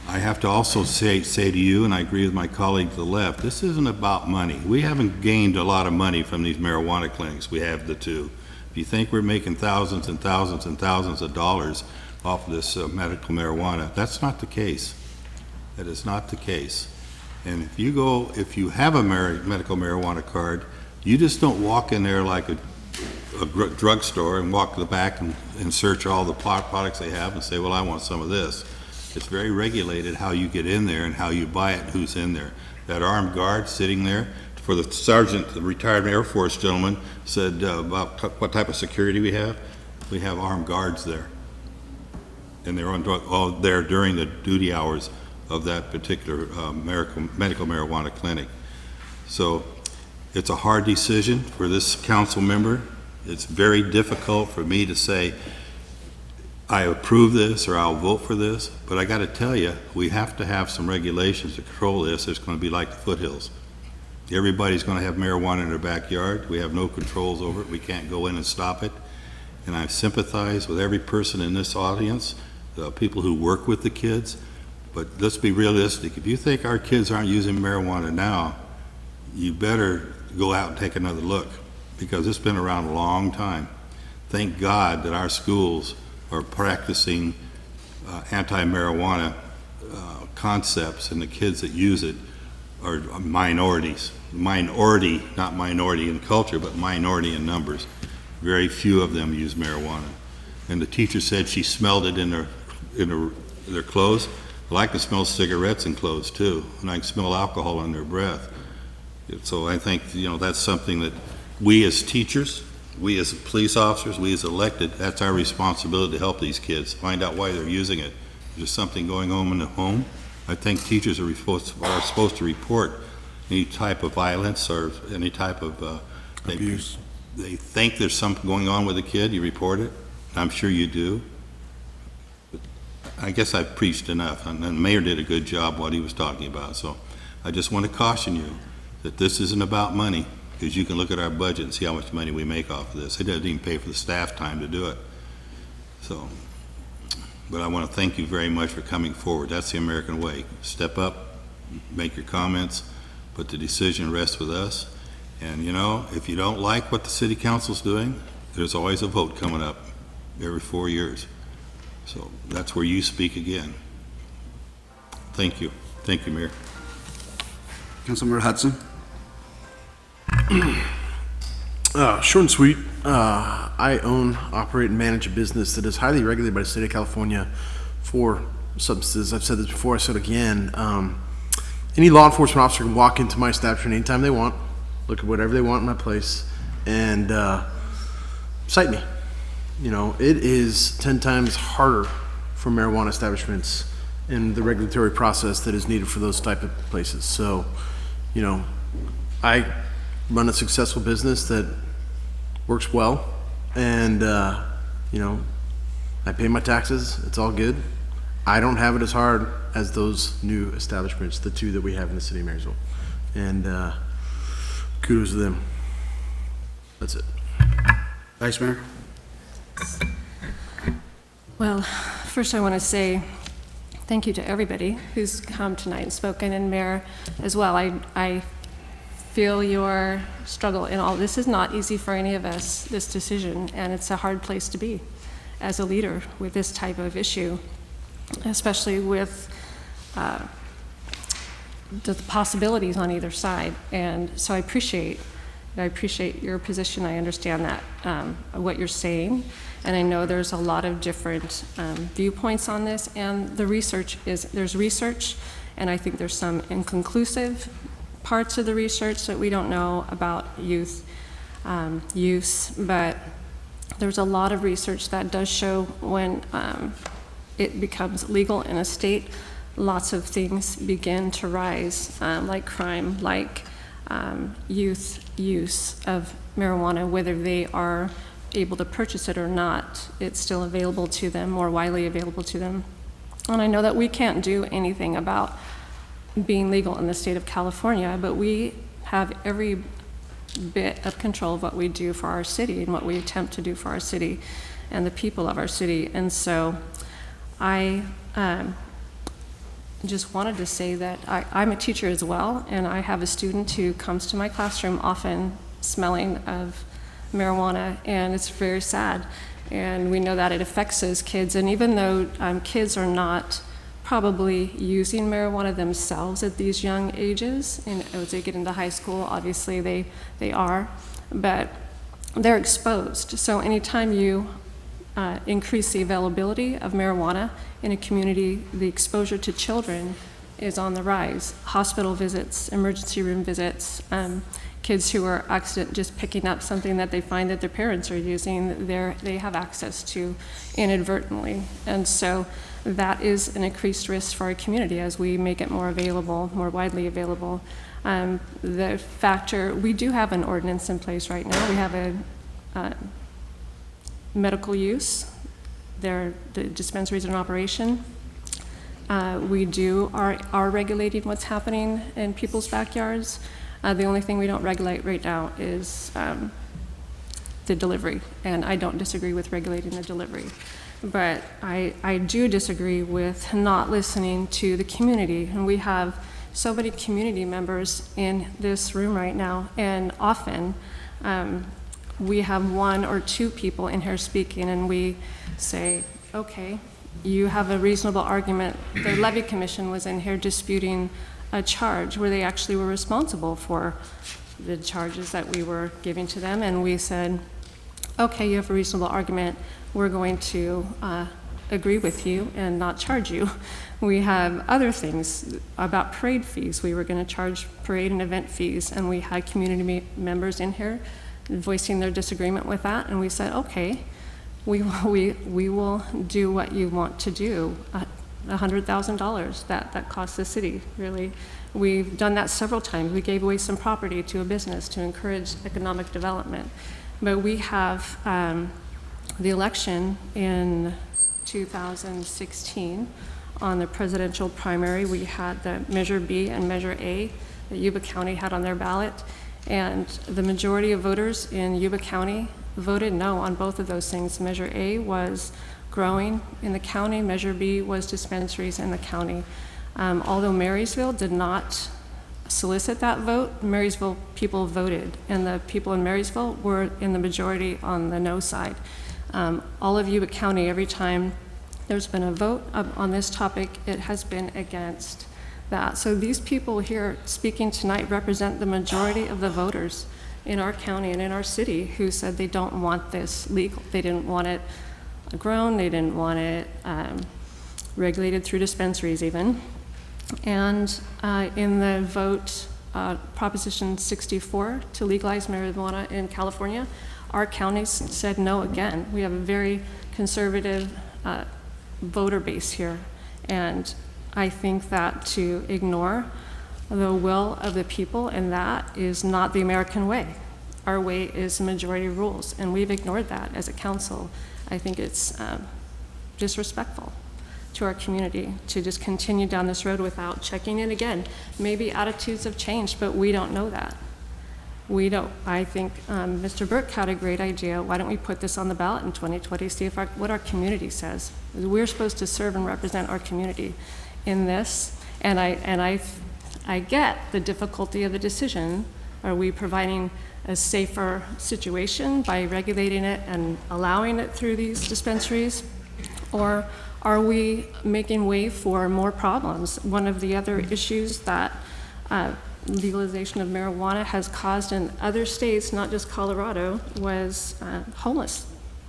I have to also say to you, and I agree with my colleague to the left, this isn't about money. We haven't gained a lot of money from these marijuana clinics. We have the two. If you think we're making thousands and thousands and thousands of dollars off of this medical marijuana, that's not the case. That is not the case. And if you have a medical marijuana card, you just don't walk in there like a drugstore and walk to the back and search all the products they have and say, well, I want some of this. It's very regulated how you get in there and how you buy it and who's in there. That armed guard sitting there, for the sergeant, the retired Air Force gentleman, said about what type of security we have. We have armed guards there. And they're all there during the duty hours of that particular medical marijuana clinic. So it's a hard decision for this council member. It's very difficult for me to say, I approve this or I'll vote for this, but I got to tell you, we have to have some regulations to control this. It's going to be like the foothills. Everybody's going to have marijuana in their backyard. We have no controls over it. We can't go in and stop it. And I sympathize with every person in this audience, the people who work with the kids, but let's be realistic. If you think our kids aren't using marijuana now, you better go out and take another look, because it's been around a long time. Thank God that our schools are practicing anti-marijuana concepts, and the kids that use it are minorities. Minority, not minority in culture, but minority in numbers. Very few of them use marijuana. And the teacher said she smelled it in their clothes. Well, I can smell cigarettes in clothes too, and I can smell alcohol in their breath. So I think, that's something that we as teachers, we as police officers, we as elected, that's our responsibility to help these kids, find out why they're using it. If there's something going on in the home, I think teachers are supposed to report any type of violence or any type of abuse. They think there's something going on with a kid, you report it. I'm sure you do. But I guess I've preached enough, and the mayor did a good job what he was talking about. So I just want to caution you that this isn't about money, because you can look at our budget and see how much money we make off of this. It doesn't even pay for the staff time to do it. So, but I want to thank you very much for coming forward. That's the American way. Step up, make your comments, but the decision rests with us. And if you don't like what the city council's doing, there's always a vote coming up every 4 years. So that's where you speak again. Thank you. Thank you, Mayor. Councilmember Hudson. Short and sweet. I own, operate, and manage a business that is highly regulated by the state of California for substances. I've said this before, I said it again. Any law enforcement officer can walk into my establishment anytime they want, look at whatever they want in my place, and cite me. You know, it is 10 times harder for marijuana establishments in the regulatory process that is needed for those type of places. So, you know, I run a successful business that works well, and, you know, I pay my taxes, it's all good. I don't have it as hard as those new establishments, the two that we have in the city of Marysville. And kudos to them. That's it. Vice Mayor? Well, first I want to say thank you to everybody who's come tonight and spoken, and Mayor as well. I feel your struggle in all. This is not easy for any of us, this decision, and it's a hard place to be as a leader with this type of issue, especially with the possibilities on either side. And so I appreciate your position. I understand that, what you're saying, and I know there's a lot of different viewpoints on this, and there's research, and I think there's some inconclusive parts of the research that we don't know about youth use, but there's a lot of research that does show when it becomes legal in a state, lots of things begin to rise, like crime, like youth use of marijuana, whether they are able to purchase it or not. It's still available to them, more widely available to them. And I know that we can't do anything about being legal in the state of California, but we have every bit of control of what we do for our city and what we attempt to do for our city and the people of our city. And so I just wanted to say that I'm a teacher as well, and I have a student who comes to my classroom often smelling of marijuana, and it's very sad. And we know that it affects those kids, and even though kids are not probably using marijuana themselves at these young ages, and as they get into high school, obviously they are, but they're exposed. So anytime you increase the availability of marijuana in a community, the exposure to children is on the rise. Hospital visits, emergency room visits, kids who are just picking up something that they find that their parents are using, they have access to inadvertently. And so that is an increased risk for our community as we make it more available, more widely available. The factor, we do have an ordinance in place right now. We have a medical use. The dispensaries are in operation. We are regulating what's happening in people's backyards. The only thing we don't regulate right now is the delivery, and I don't disagree with regulating the delivery. But I do disagree with not listening to the community, and we have so many community members in this room right now, and often we have one or two people in here speaking, and we say, okay, you have a reasonable argument. The Levy Commission was in here disputing a charge where they actually were responsible for the charges that we were giving to them, and we said, okay, you have a reasonable argument. We're going to agree with you and not charge you. We have other things about parade fees. We were going to charge parade and event fees, and we had community members in here voicing their disagreement with that, and we said, okay, we will do what you want to do. $100,000 that costs the city, really. We've done that several times. We gave away some property to a business to encourage economic development. But we have the election in 2016 on the presidential primary. We had the Measure B and Measure A that Yuba County had on their ballot, and the majority of voters in Yuba County voted no on both of those things. Measure A was growing in the county, Measure B was dispensaries in the county. Although Marysville did not solicit that vote, Marysville people voted, and the people in Marysville were in the majority on the no side. All of Yuba County, every time there's been a vote on this topic, it has been against that. So these people here speaking tonight represent the majority of the voters in our county and in our city who said they don't want this legal. They didn't want it grown, they didn't want it regulated through dispensaries even. And in the vote, Proposition 64 to legalize marijuana in California, Our county said no again. We have a very conservative voter base here, and I think that to ignore the will of the people, and that is not the American way. Our way is majority rules, and we've ignored that as a council. I think it's disrespectful to our community to just continue down this road without checking in again. Maybe attitudes have changed, but we don't know that. We don't. I think Mr. Burke had a great idea. Why don't we put this on the ballot in 2020, see if what our community says. We're supposed to serve and represent our community in this, and I get the difficulty of the decision. Are we providing a safer situation by regulating it and allowing it through these dispensaries? Or are we making way for more problems? One of the other issues that legalization of marijuana has caused in other states, not just Colorado, was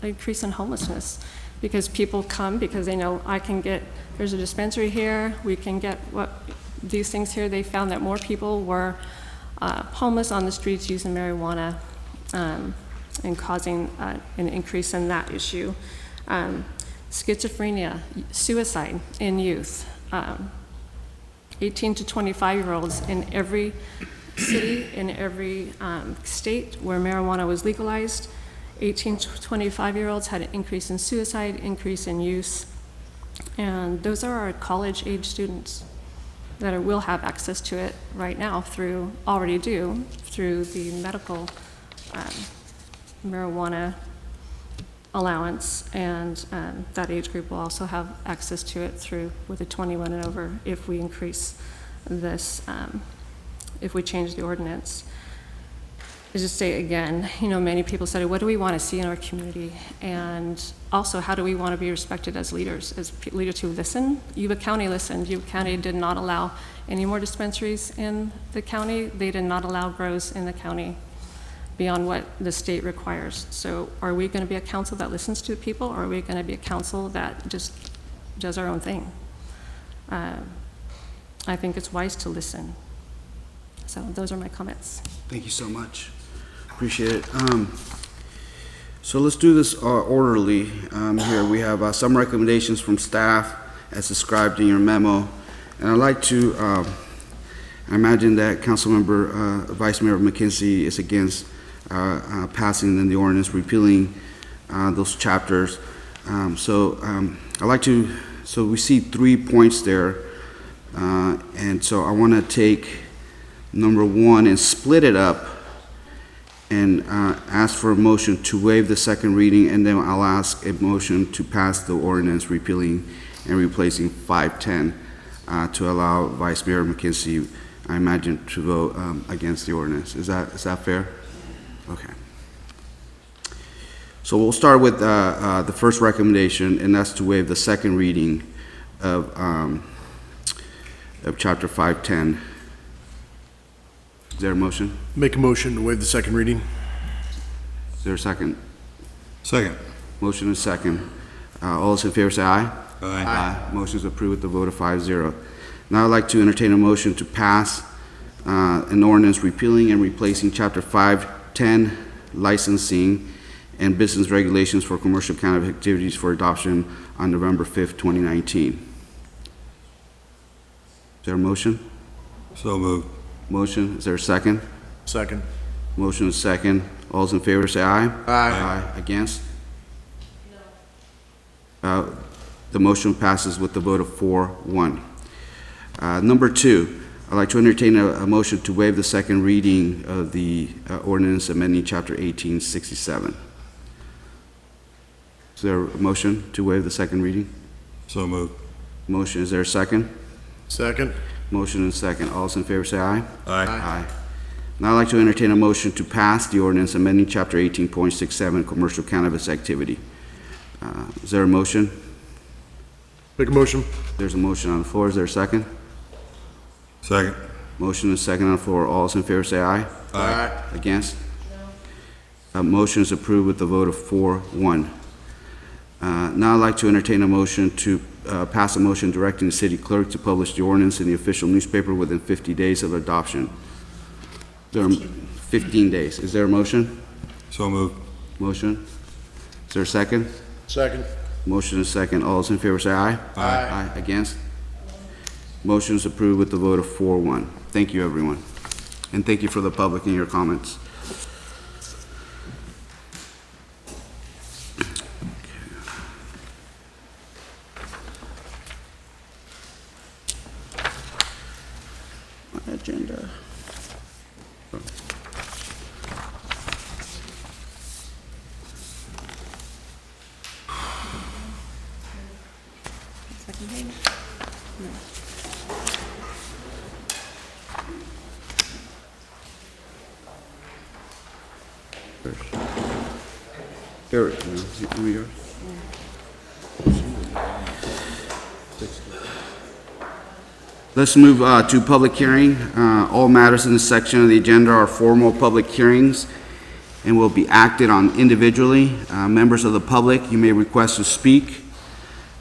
increase in homelessness. Because people come because they know there's a dispensary here, we can get these things here. They found that more people were homeless on the streets using marijuana and causing an increase in that issue. Schizophrenia, suicide in youth. 18 to 25-year-olds in every city, in every state where marijuana was legalized, 18 to 25-year-olds had an increase in suicide, increase in use, and those are our college-age students that will have access to it right now already do through the medical marijuana allowance, and that age group will also have access to it with a 21 and over if we increase this, if we change the ordinance. I just say again, many people said, what do we want to see in our community? And also, how do we want to be respected as leaders who listen? Yuba County listened. Yuba County did not allow any more dispensaries in the county. They did not allow grows in the county beyond what the state requires. So are we going to be a council that listens to people, or are we going to be a council that just does our own thing? I think it's wise to listen. So those are my comments. Thank you so much. Appreciate it. So let's do this orderly. Here we have some recommendations from staff as described in your memo. And I'd like to, I imagine that Councilmember Vice Mayor McKenzie is against passing the ordinance repealing those chapters. So we see 3 points there. And so I want to take number 1 and split it up and ask for a motion to waive the second reading, and then I'll ask a motion to pass the ordinance repealing and replacing 510 to allow Vice Mayor McKenzie, I imagine, to vote against the ordinance. Is that fair? Okay. So we'll start with the first recommendation, and that's to waive the second reading of Chapter 510. Is there a motion? Make a motion to waive the second reading. Is there a second? Second. Motion is second. All those in favor say aye. Aye. Aye. Motion is approved with the vote of 5-0. Now I'd like to entertain a motion to pass an ordinance repealing and replacing Chapter 510, licensing and business regulations for commercial cannabis activities for adoption on November 5th, 2019. Is there a motion? So moved. Motion, is there a second? Second. Motion is second. All those in favor say aye. Aye. Against? No. The motion passes with the vote of 4-1. Number 2, I'd like to entertain a motion to waive the second reading of the ordinance amending Chapter 1867. Is there a motion to waive the second reading? So moved. Motion, is there a second? Second. Motion and second. All those in favor say aye. Aye. Aye. Now I'd like to entertain a motion to pass the ordinance amending Chapter 18.67, commercial cannabis activity. Is there a motion? Make a motion. There's a motion on the floor. Is there a second? Second. Motion is second on the floor. All those in favor say aye. Aye. Against? Motion is approved with the vote of 4-1. Now I'd like to entertain a motion to pass a motion directing the city clerk to publish the ordinance in the official newspaper within 50 days of adoption. There are 15 days. Is there a motion? So moved. Motion? Is there a second? Second. Motion is second. All those in favor say aye. Aye. Aye. Against? Motion is approved with the vote of 4-1. Thank you, everyone. And thank you for the public and your comments. My agenda. Second page? No. Here, give me yours. Let's move to public hearing. All matters in this section of the agenda are formal public hearings and will be acted on individually. Members of the public, you may request to speak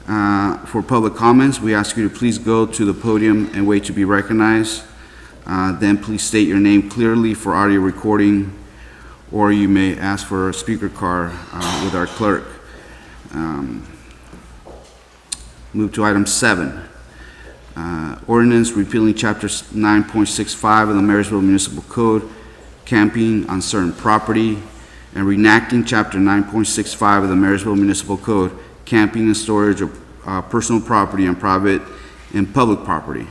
for public comments. We ask you to please go to the podium and wait to be recognized. Then please state your name clearly for audio recording, or you may ask for a speaker card with our clerk. Move to item 7. Ordinance repealing Chapter 9.65 of the Marysville Municipal Code, camping on certain property, and reenacting Chapter 9.65 of the Marysville Municipal Code, camping and storage of personal property on private and public property.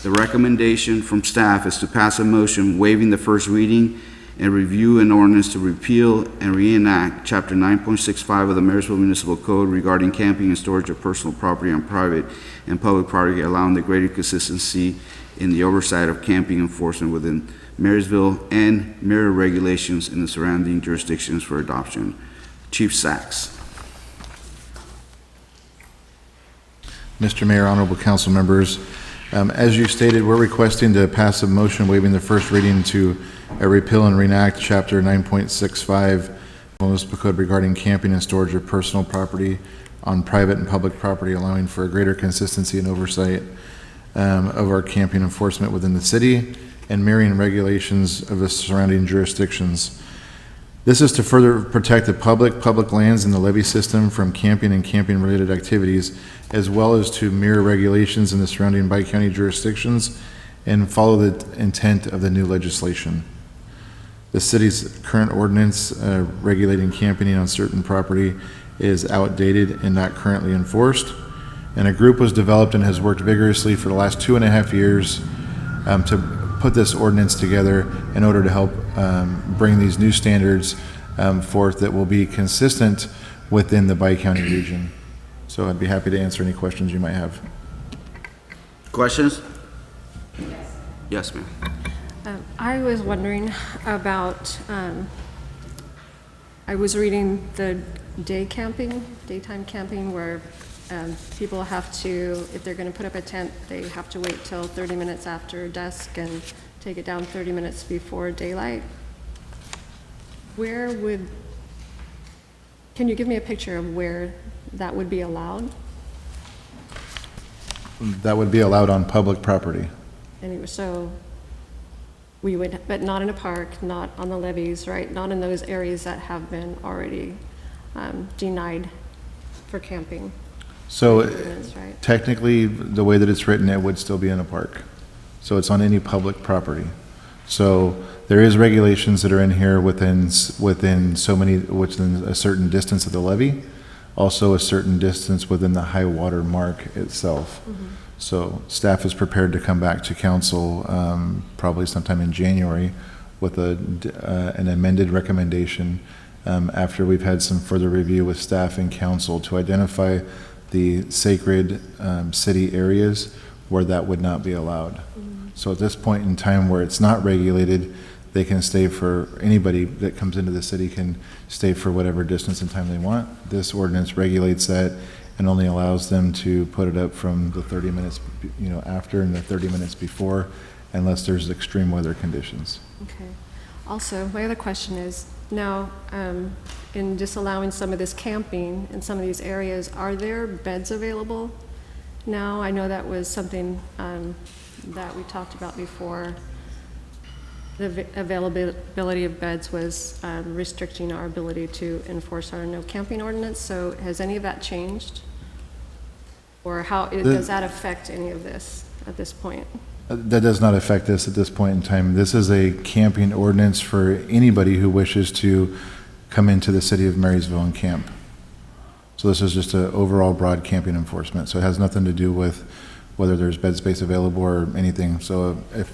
The recommendation from staff is to pass a motion waiving the first reading and review an ordinance to repeal and reenact Chapter 9.65 of the Marysville Municipal Code regarding camping and storage of personal property on private and public property, allowing the greater consistency in the oversight of camping enforcement within Marysville and mirror regulations in the surrounding jurisdictions for adoption. Chief Sachs. Mr. Mayor, honorable council members, as you stated, we're requesting to pass a motion waiving the first reading to repeal and reenact Chapter 9.65 of the Municipal Code regarding camping and storage of personal property on private and public property, allowing for a greater consistency and oversight of our camping enforcement within the city and mirroring regulations of the surrounding jurisdictions. This is to further protect the public lands and the levee system from camping and camping-related activities, as well as to mirror regulations in the surrounding bi-county jurisdictions and follow the intent of the new legislation. The city's current ordinance regulating camping on certain property is outdated and not currently enforced, and a group was developed and has worked vigorously for the last 2.5 years to put this ordinance together in order to help bring these new standards forth that will be consistent within the bi-county region. So I'd be happy to answer any questions you might have. Questions? Yes, ma'am. I was wondering about, I was reading the daytime camping, where people have to, if they're going to put up a tent, they have to wait till 30 minutes after dusk and take it down 30 minutes before daylight. Can you give me a picture of where that would be allowed? That would be allowed on public property. Anyway, so we would, but not in a park, not on the levees, right? Not in those areas that have been already denied for camping. So Right? technically, the way that it's written, it would still be in a park. So it's on any public property. So there is regulations that are in here within a certain distance of the levee, also a certain distance within the high water mark itself. So staff is prepared to come back to council probably sometime in January with an amended recommendation after we've had some further review with staff and council to identify the sacred city areas where that would not be allowed. So at this point in time where it's not regulated, they can stay for, anybody that comes into the city can stay for whatever distance and time they want. This ordinance regulates that and only allows them to put it up from the 30 minutes, after and the 30 minutes before, unless there's extreme weather conditions. Okay. Also, my other question is, now, in disallowing some of this camping in some of these areas, are there beds available now? I know that was something that we talked about before. The availability of beds was restricting our ability to enforce our no camping ordinance, so has any of that changed? Or how, does that affect any of this at this point? That does not affect us at this point in time. This is a camping ordinance for anybody who wishes to come into the city of Marysville and camp. So this is just an overall broad camping enforcement. So it has nothing to do with whether there's bed space available or anything. So if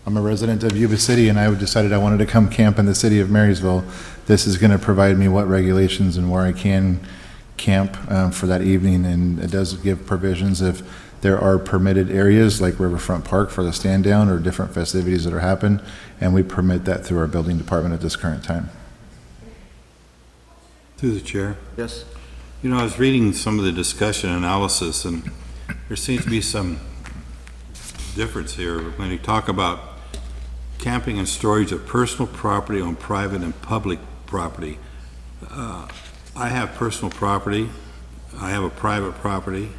I'm a resident of Yuba City and I decided I wanted to come camp in the city of Marysville, this is going to provide me what regulations and where I can camp for that evening. And it does give provisions if there are permitted areas like Riverfront Park for the stand down or different festivities that are happening, and we permit that through our building department at this current time. Through the chair. Yes. You know, I was reading some of the discussion analysis, and there seems to be some difference here when you talk about camping and storage of personal property on private and public property. I have personal property. I have a private property.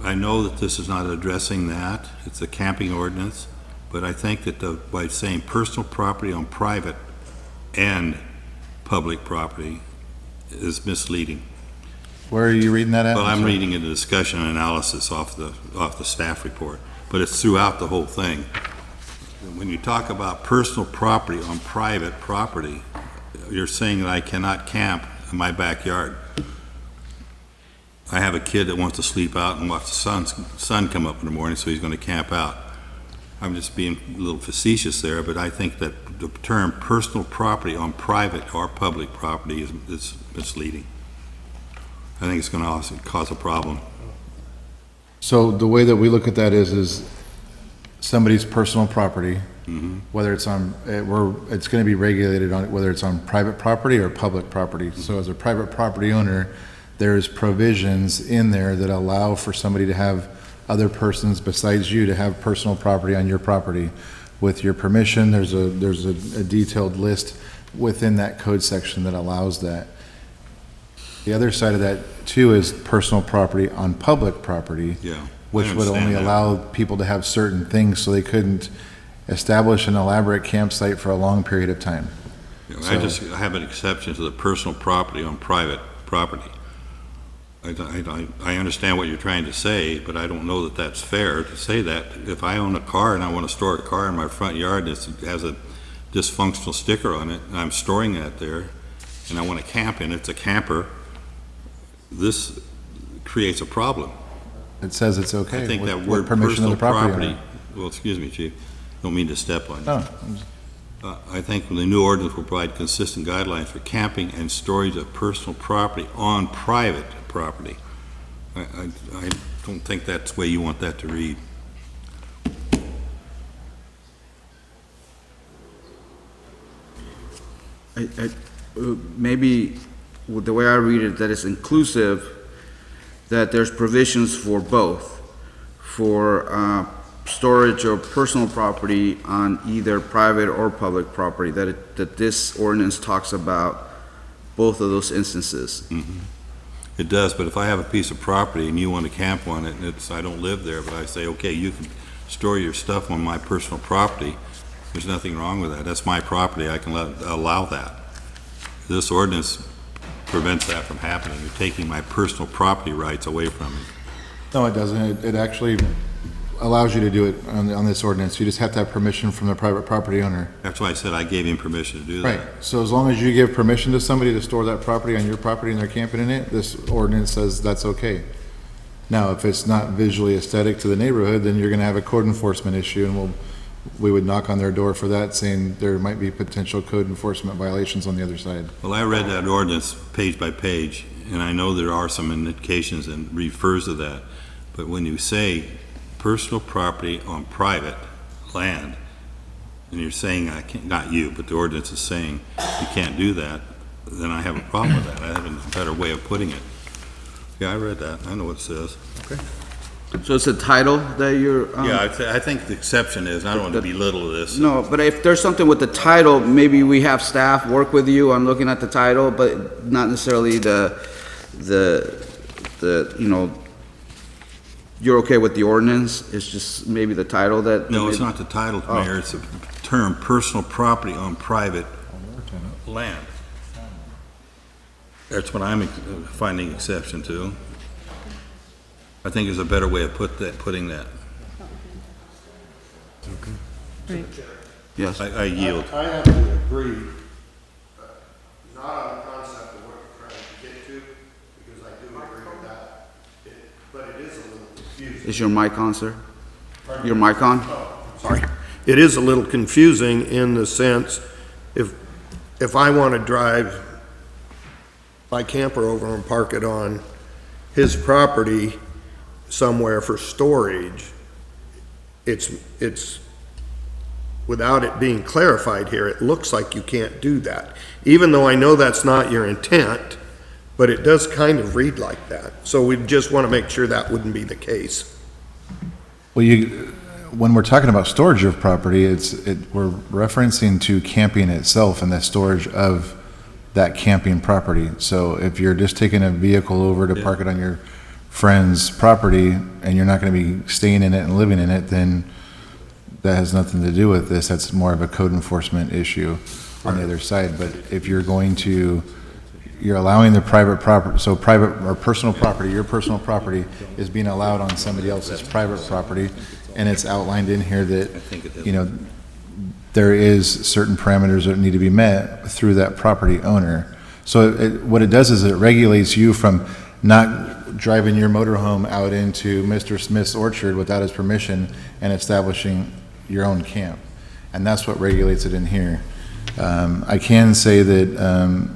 I know that this is not addressing that. It's a camping ordinance, but I think that by saying personal property on private and public property is misleading. Where are you reading that at? Well, I'm reading a discussion and analysis off the staff report, but it's throughout the whole thing. When you talk about personal property on private property, you're saying that I cannot camp in my backyard. I have a kid that wants to sleep out and watch the sun come up in the morning, so he's going to camp out. I'm just being a little facetious there, but I think that the term personal property on private or public property is misleading. I think it's going to also cause a problem. So the way that we look at that is somebody's personal property, whether it's on, it's going to be regulated on whether it's on private property or public property. So as a private property owner, there's provisions in there that allow for somebody to have other persons besides you to have personal property on your property. With your permission, there's a detailed list within that code section that allows that. The other side of that too is personal property on public property, which would only allow people to have certain things, so they couldn't establish an elaborate campsite for a long period of time. I just have an exception to the personal property on private property. I understand what you're trying to say, but I don't know that that's fair to say that. If I own a car and I want to store a car in my front yard and it has a dysfunctional sticker on it, and I'm storing that there, and I want to camp in it, it's a camper, this creates a problem. It says it's okay. I think with, that word permission of personal the property property, owner. well, excuse me, Chief, don't mean to step on you. No. I think the new ordinance will provide consistent guidelines for camping and storage of personal property on private property. I don't think that's the way you want that to read. Maybe the way I read it, that it's inclusive, that there's provisions for both, for storage of personal property on either private or public property, that this ordinance talks about both of those instances. It does, but if I have a piece of property and you want to camp on it, and I don't live there, but I say, okay, you can store your stuff on my personal property, there's nothing wrong with that. That's my property. I can allow that. This ordinance prevents that from happening. You're taking my personal property rights away from me. No, it doesn't. It actually allows you to do it on this ordinance. You just have to have permission from the private property owner. That's why I said I gave him permission to do that. Right. So as long as you give permission to somebody to store that property on your property and they're camping in it, this ordinance says that's okay. Now, if it's not visually aesthetic to the neighborhood, then you're going to have a code enforcement issue, and we would knock on their door for that, saying there might be potential code enforcement violations on the other side. Well, I read that ordinance page by page, and I know there are some indications and refers to that. But when you say personal property on private land, and you're saying, I can't, not you, but the ordinance is saying you can't do that, then I have a problem with that. I have a better way of putting it. Yeah, I read that. I know what it says. Okay. So it's the title that you're... Yeah, I think the exception is, I don't want to belittle this. No, but if there's something with the title, maybe we have staff work with you on looking at the title, but not necessarily the you know, you're okay with the ordinance, it's just maybe the title that... No, it's not the title, Mayor, it's the term personal property on private land. That's what I'm finding exception to. I think there's a better way of putting that. Right. Yes. I yield. I have to agree, not on the concept of what you're trying to get to, because I do agree with that. But it is a little confusing. Is your mic on, sir? Your mic on? Sorry. It is a little confusing in the sense, if I want to drive my camper over and park it on his property somewhere for storage, it's, without it being clarified here, it looks like you can't do that. Even though I know that's not your intent, but it does kind of read like that. So we just want to make sure that wouldn't be the case. Well, when we're talking about storage of property, we're referencing to camping itself and the storage of that camping property. So if you're just taking a vehicle over to park it on your friend's property and you're not going to be staying in it and living in it, then that has nothing to do with this. That's more of a code enforcement issue on the other side. But if you're allowing the private property, so private or personal property, your personal property is being allowed on somebody else's private property, and it's outlined in here that, there is certain parameters that need to be met through that property owner. So what it does is it regulates you from not driving your motorhome out into Mr. Smith's orchard without his permission and establishing your own camp. And that's what regulates it in here. I can say that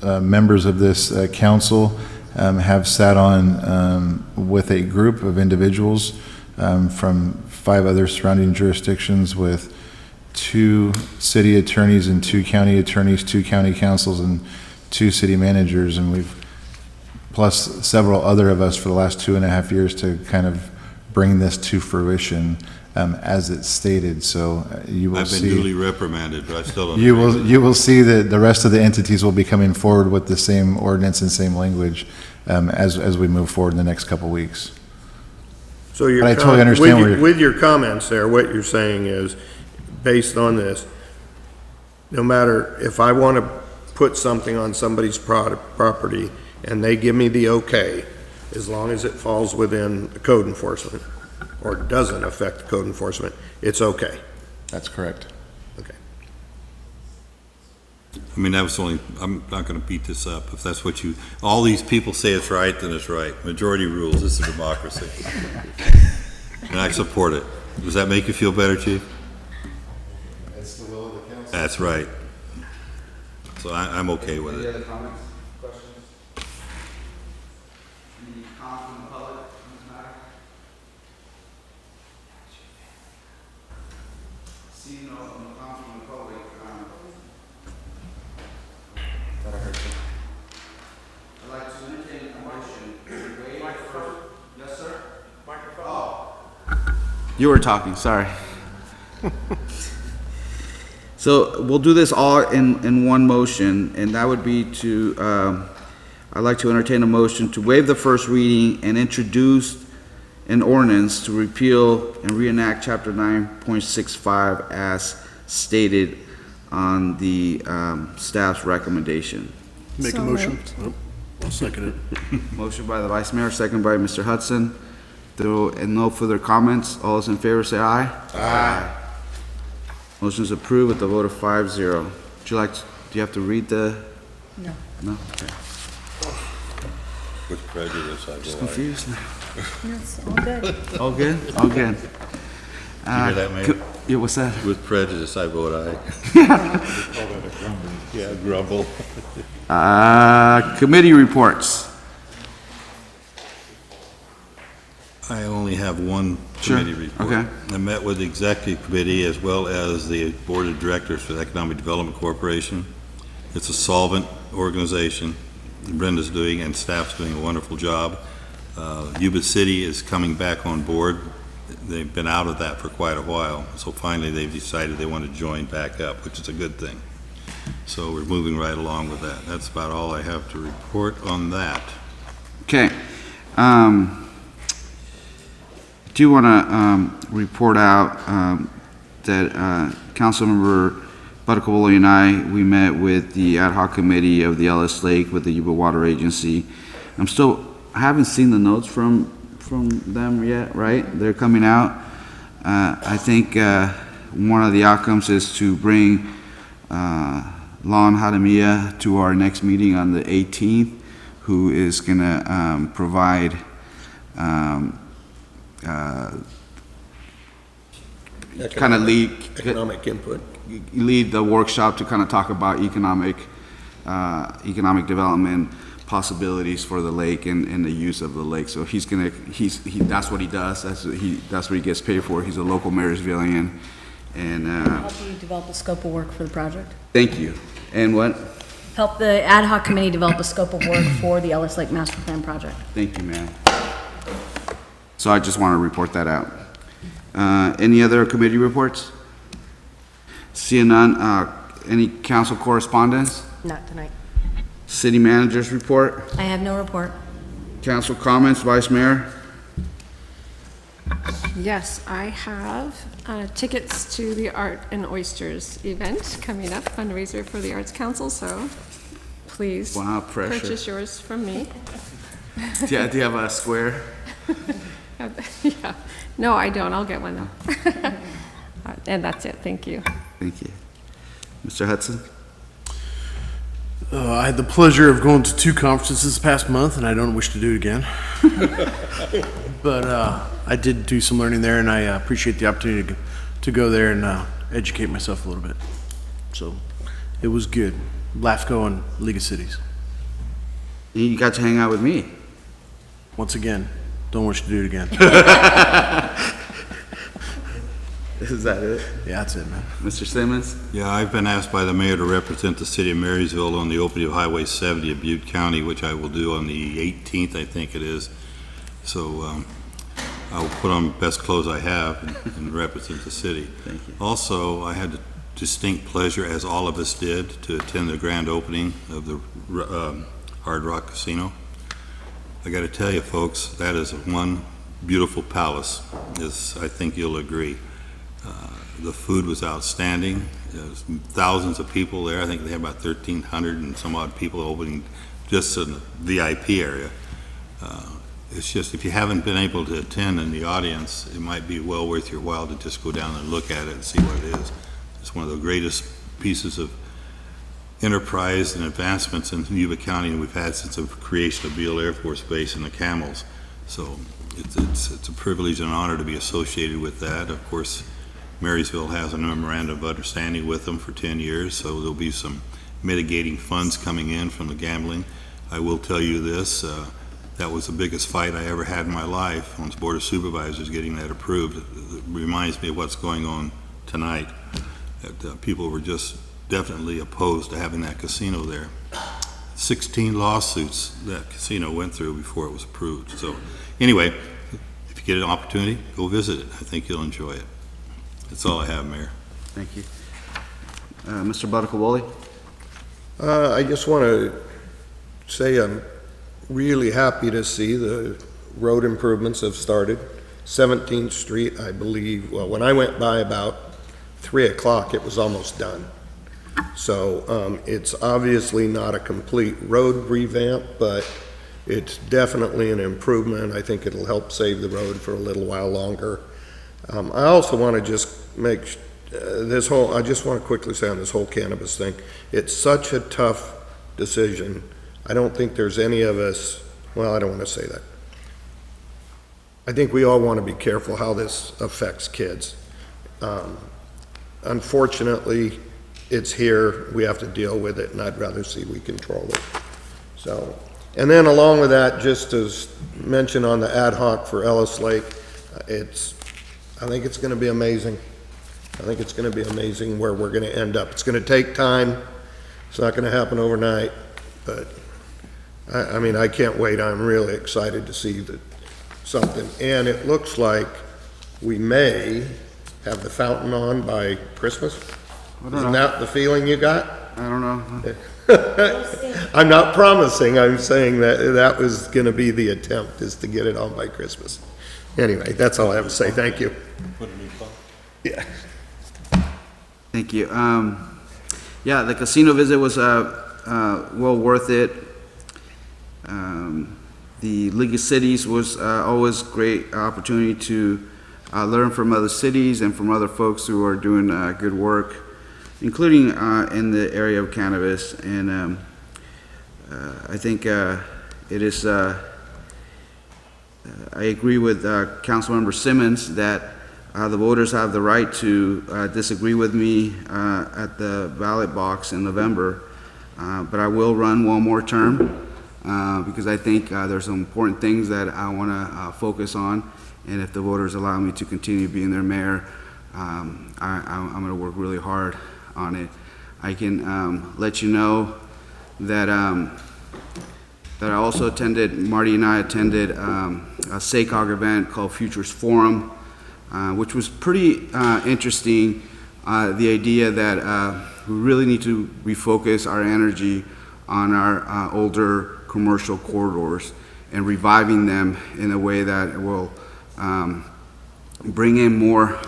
members of this council have sat on with a group of individuals from 5 other surrounding jurisdictions with 2 city attorneys and 2 county attorneys, 2 county councils, and 2 city managers, and we've plus several other of us for the last 2.5 years to kind of bring this to fruition as it's stated. So you will see. I've been duly reprimanded, but I still don't. You will see that the rest of the entities will be coming forward with the same ordinance and same language as we move forward in the next couple weeks. So your I totally understand with your comments there, what you're saying is, based on this, no matter if I want to put something on somebody's property and they give me the okay, as long as it falls within the code enforcement or doesn't affect the code enforcement, it's okay. That's correct. Okay. I mean, that was only, I'm not going to beat this up. If that's what all these people say it's right, then it's right. Majority rules. This is democracy. And I support it. Does that make you feel better, Chief? It's the will of the council. That's right. So I'm okay with it. Any other comments, questions? Any comments from the public on this matter? Seeing no comments from the public, that I heard you. I'd like to entertain a motion to waive for. Yes, sir? Microphone. Oh. You were talking, sorry. So we'll do this all in one motion, and that would be to, I'd like to entertain a motion to waive the first reading and introduce an ordinance to repeal and reenact Chapter 9.65 as stated on the staff's recommendation. Make a So motion. moved. Oh, I'll second it. Motion by the Vice Mayor, second by Mr. Hudson. And no further comments. All those in favor say aye. Aye. Motion is approved with a vote of 5-0. Would you like, do you have to read the? No. No? Okay. With prejudice, I Just go aye. confused now. Yes, all good. All good? All good. You hear that, Mayor? Yeah, what's that? With prejudice, I vote aye. Yeah, grumble. Committee reports. I only have one Sure. committee report. Okay. I met with the executive committee as well as the board of directors for the Economic Development Corporation. It's a solvent organization. Brenda's doing and staff's doing a wonderful job. Yuba City is coming back on board. They've been out of that for quite a while, so finally they've decided they want to join back up, which is a good thing. So we're moving right along with that. That's about all I have to report on that. Okay. Do want to report out that Councilmember Buttercole and I, we met with the ad hoc committee of the Ellis Lake with the Yuba Water Agency. I haven't seen the notes from them yet, right? They're coming out. I think one of the outcomes is to bring Lon Hadamia to our next meeting on the 18th, who is going to provide kind of lead economic input. Lead the workshop to kind of talk about economic development possibilities for the lake and the use of the lake. So that's what he does. That's what he gets paid for. He's a local Marysvillian, and Help you develop a scope of work for the project? thank you. And what? Help the ad hoc committee develop a scope of work for the Ellis Lake Master Plan project. Thank you, ma'am. So I just want to report that out. Any other committee reports? Seeing none, any council correspondence? Not tonight. City managers report? I have no report. Council comments, Vice Mayor? Yes, I have tickets to the Art and Oysters event coming up, fundraiser for the Arts Council, so please Wow, pressure. purchase yours from me. Do you have a square? Yeah. No, I don't. I'll get one though. And that's it. Thank you. Thank you. Mr. Hudson? I had the pleasure of going to 2 conferences this past month, and I don't wish to do it again. But I did do some learning there, and I appreciate the opportunity to go there and educate myself a little bit. So it was good. LAFCO and League of Cities. You got to hang out with me. Once again, don't wish to do it again. Is that it? Yeah, that's it, man. Mr. Simmons? Yeah, I've been asked by the mayor to represent the city of Marysville on the opening of Highway 70 of Butte County, which I will do on the 18th, I think it is. So I will put on best clothes I have and represent the city. Thank you. Also, I had the distinct pleasure, as all of us did, to attend the grand opening of the Hard Rock Casino. I got to tell you, folks, that is one beautiful palace, as I think you'll agree. The food was outstanding. There was thousands of people there. I think they had about 1,300 and some odd people opening just in the VIP area. It's just, if you haven't been able to attend in the audience, it might be well worth your while to just go down and look at it and see what it is. It's one of the greatest pieces of enterprise and advancements in Yuba County we've had since the creation of Beale Air Force Base and the Camels. So it's a privilege and an honor to be associated with that. Of course, Marysville has a memorandum of understanding with them for 10 years, so there'll be some mitigating funds coming in from the gambling. I will tell you this, that was the biggest fight I ever had in my life on the Board of Supervisors getting that approved. It reminds me of what's going on tonight, that people were just definitely opposed to having that casino there. 16 lawsuits that casino went through before it was approved. So anyway, if you get an opportunity, go visit it. I think you'll enjoy it. That's all I have, Mayor. Thank you. Mr. Buttercole? I just want to say I'm really happy to see the road improvements have started. 17th Street, I believe, well, when I went by about 3 o'clock, it was almost done. So it's obviously not a complete road revamp, but it's definitely an improvement. I think it'll help save the road for a little while longer. I also want to just make I just want to quickly say on this whole cannabis thing, it's such a tough decision. I don't think there's any of us, well, I don't want to say that. I think we all want to be careful how this affects kids. Unfortunately, it's here, we have to deal with it, and I'd rather see we control it. So, and then along with that, just as mentioned on the ad hoc for Ellis Lake, I think it's going to be amazing. I think it's going to be amazing where we're going to end up. It's going to take time. It's not going to happen overnight, but I mean, I can't wait. I'm really excited to see something. And it looks like we may have the fountain on by Christmas. Isn't that the feeling you got? I don't know. I'm not promising. I'm saying that was going to be the attempt, is to get it on by Christmas. Anyway, that's all I have to say. Thank you. Yeah. Thank you. Yeah, the casino visit was well worth it. The League of Cities was always great opportunity to learn from other cities and from other folks who are doing good work, including in the area of cannabis. And I think it is, I agree with Councilmember Simmons that the voters have the right to disagree with me at the ballot box in November, but I will run one more term because I think there's some important things that I want to focus on, and if the voters allow me to continue being their mayor, I'm going to work really hard on it. I can let you know that that I also attended, Marty and I attended a SACOG event called Futures Forum, which was pretty interesting. The idea that we really need to refocus our energy on our older commercial corridors and reviving them in a way that will bring in more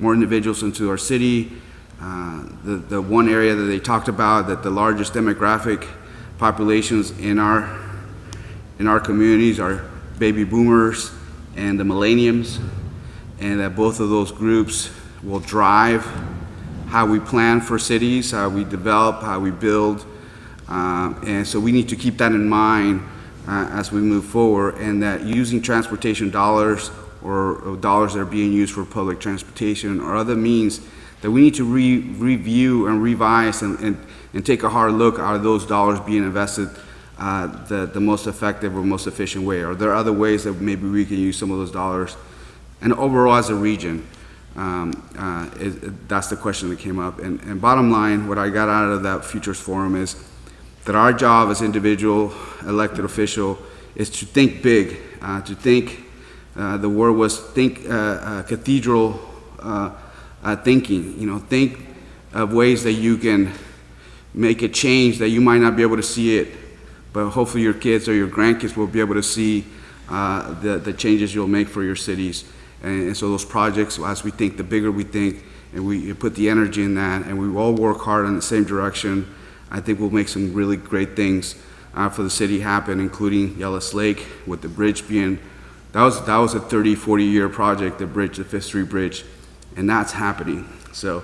individuals into our city. The one area that they talked about, that the largest demographic populations in our communities are baby boomers and the millenniums, and that both of those groups will drive how we plan for cities, how we develop, how we build, and so we need to keep that in mind as we move forward, and that using transportation dollars or dollars that are being used for public transportation or other means, that we need to review and revise and take a hard look at those dollars being invested the most effective or most efficient way. Are there other ways that maybe we can use some of those dollars? And overall as a region, that's the question that came up. And bottom line, what I got out of that Futures Forum is that our job as individual elected official is to think big, to think, the word was think cathedral thinking, think of ways that you can make a change that you might not be able to see it, but hopefully your kids or your grandkids will be able to see the changes you'll make for your cities. And so those projects, as we think, the bigger we think, and we put the energy in that, and we all work hard in the same direction, I think we'll make some really great things for the city happen, including Yellis Lake, with the bridge being, that was a 30, 40-year project, the bridge, the Fifth Street Bridge, and that's happening. So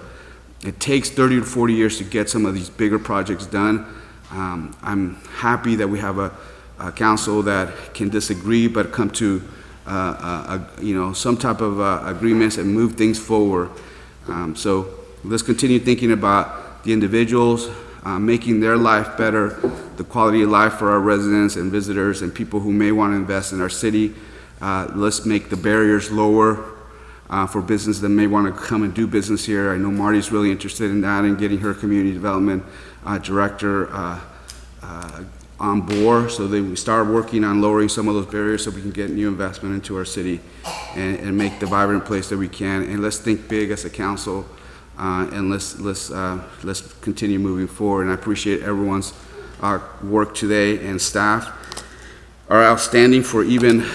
it takes 30 to 40 years to get some of these bigger projects done. I'm happy that we have a council that can disagree but come to some type of agreements and move things forward. So let's continue thinking about the individuals, making their life better, the quality of life for our residents and visitors and people who may want to invest in our city. Let's make the barriers lower for business that may want to come and do business here. I know Marty's really interested in that and getting her community development director on board, so that we start working on lowering some of those barriers so we can get new investment into our city and make the vibrant place that we can. And let's think big as a council, and let's continue moving forward. And I appreciate everyone's work today, and staff are outstanding for even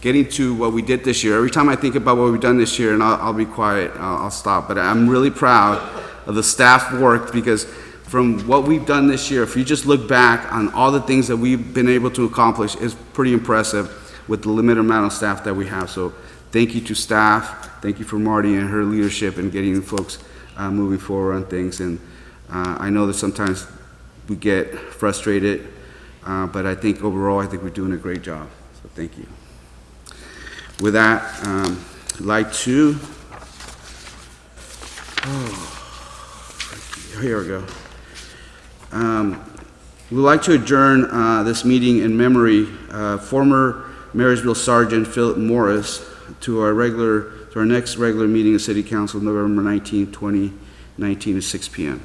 getting to what we did this year. Every time I think about what we've done this year, and I'll be quiet, I'll stop, but I'm really proud of the staff work, because from what we've done this year, if you just look back on all the things that we've been able to accomplish, it's pretty impressive with the limited amount of staff that we have. So thank you to staff, thank you for Marty and her leadership in getting folks moving forward on things. And I know that sometimes we get frustrated, but I think overall, I think we're doing a great job. So thank you. With that, I'd like to, here we go. We'd like to adjourn this meeting in memory of former Marysville Sergeant Philip Morris to our next regular meeting of City Council, November 19, 2019 at 6 p.m.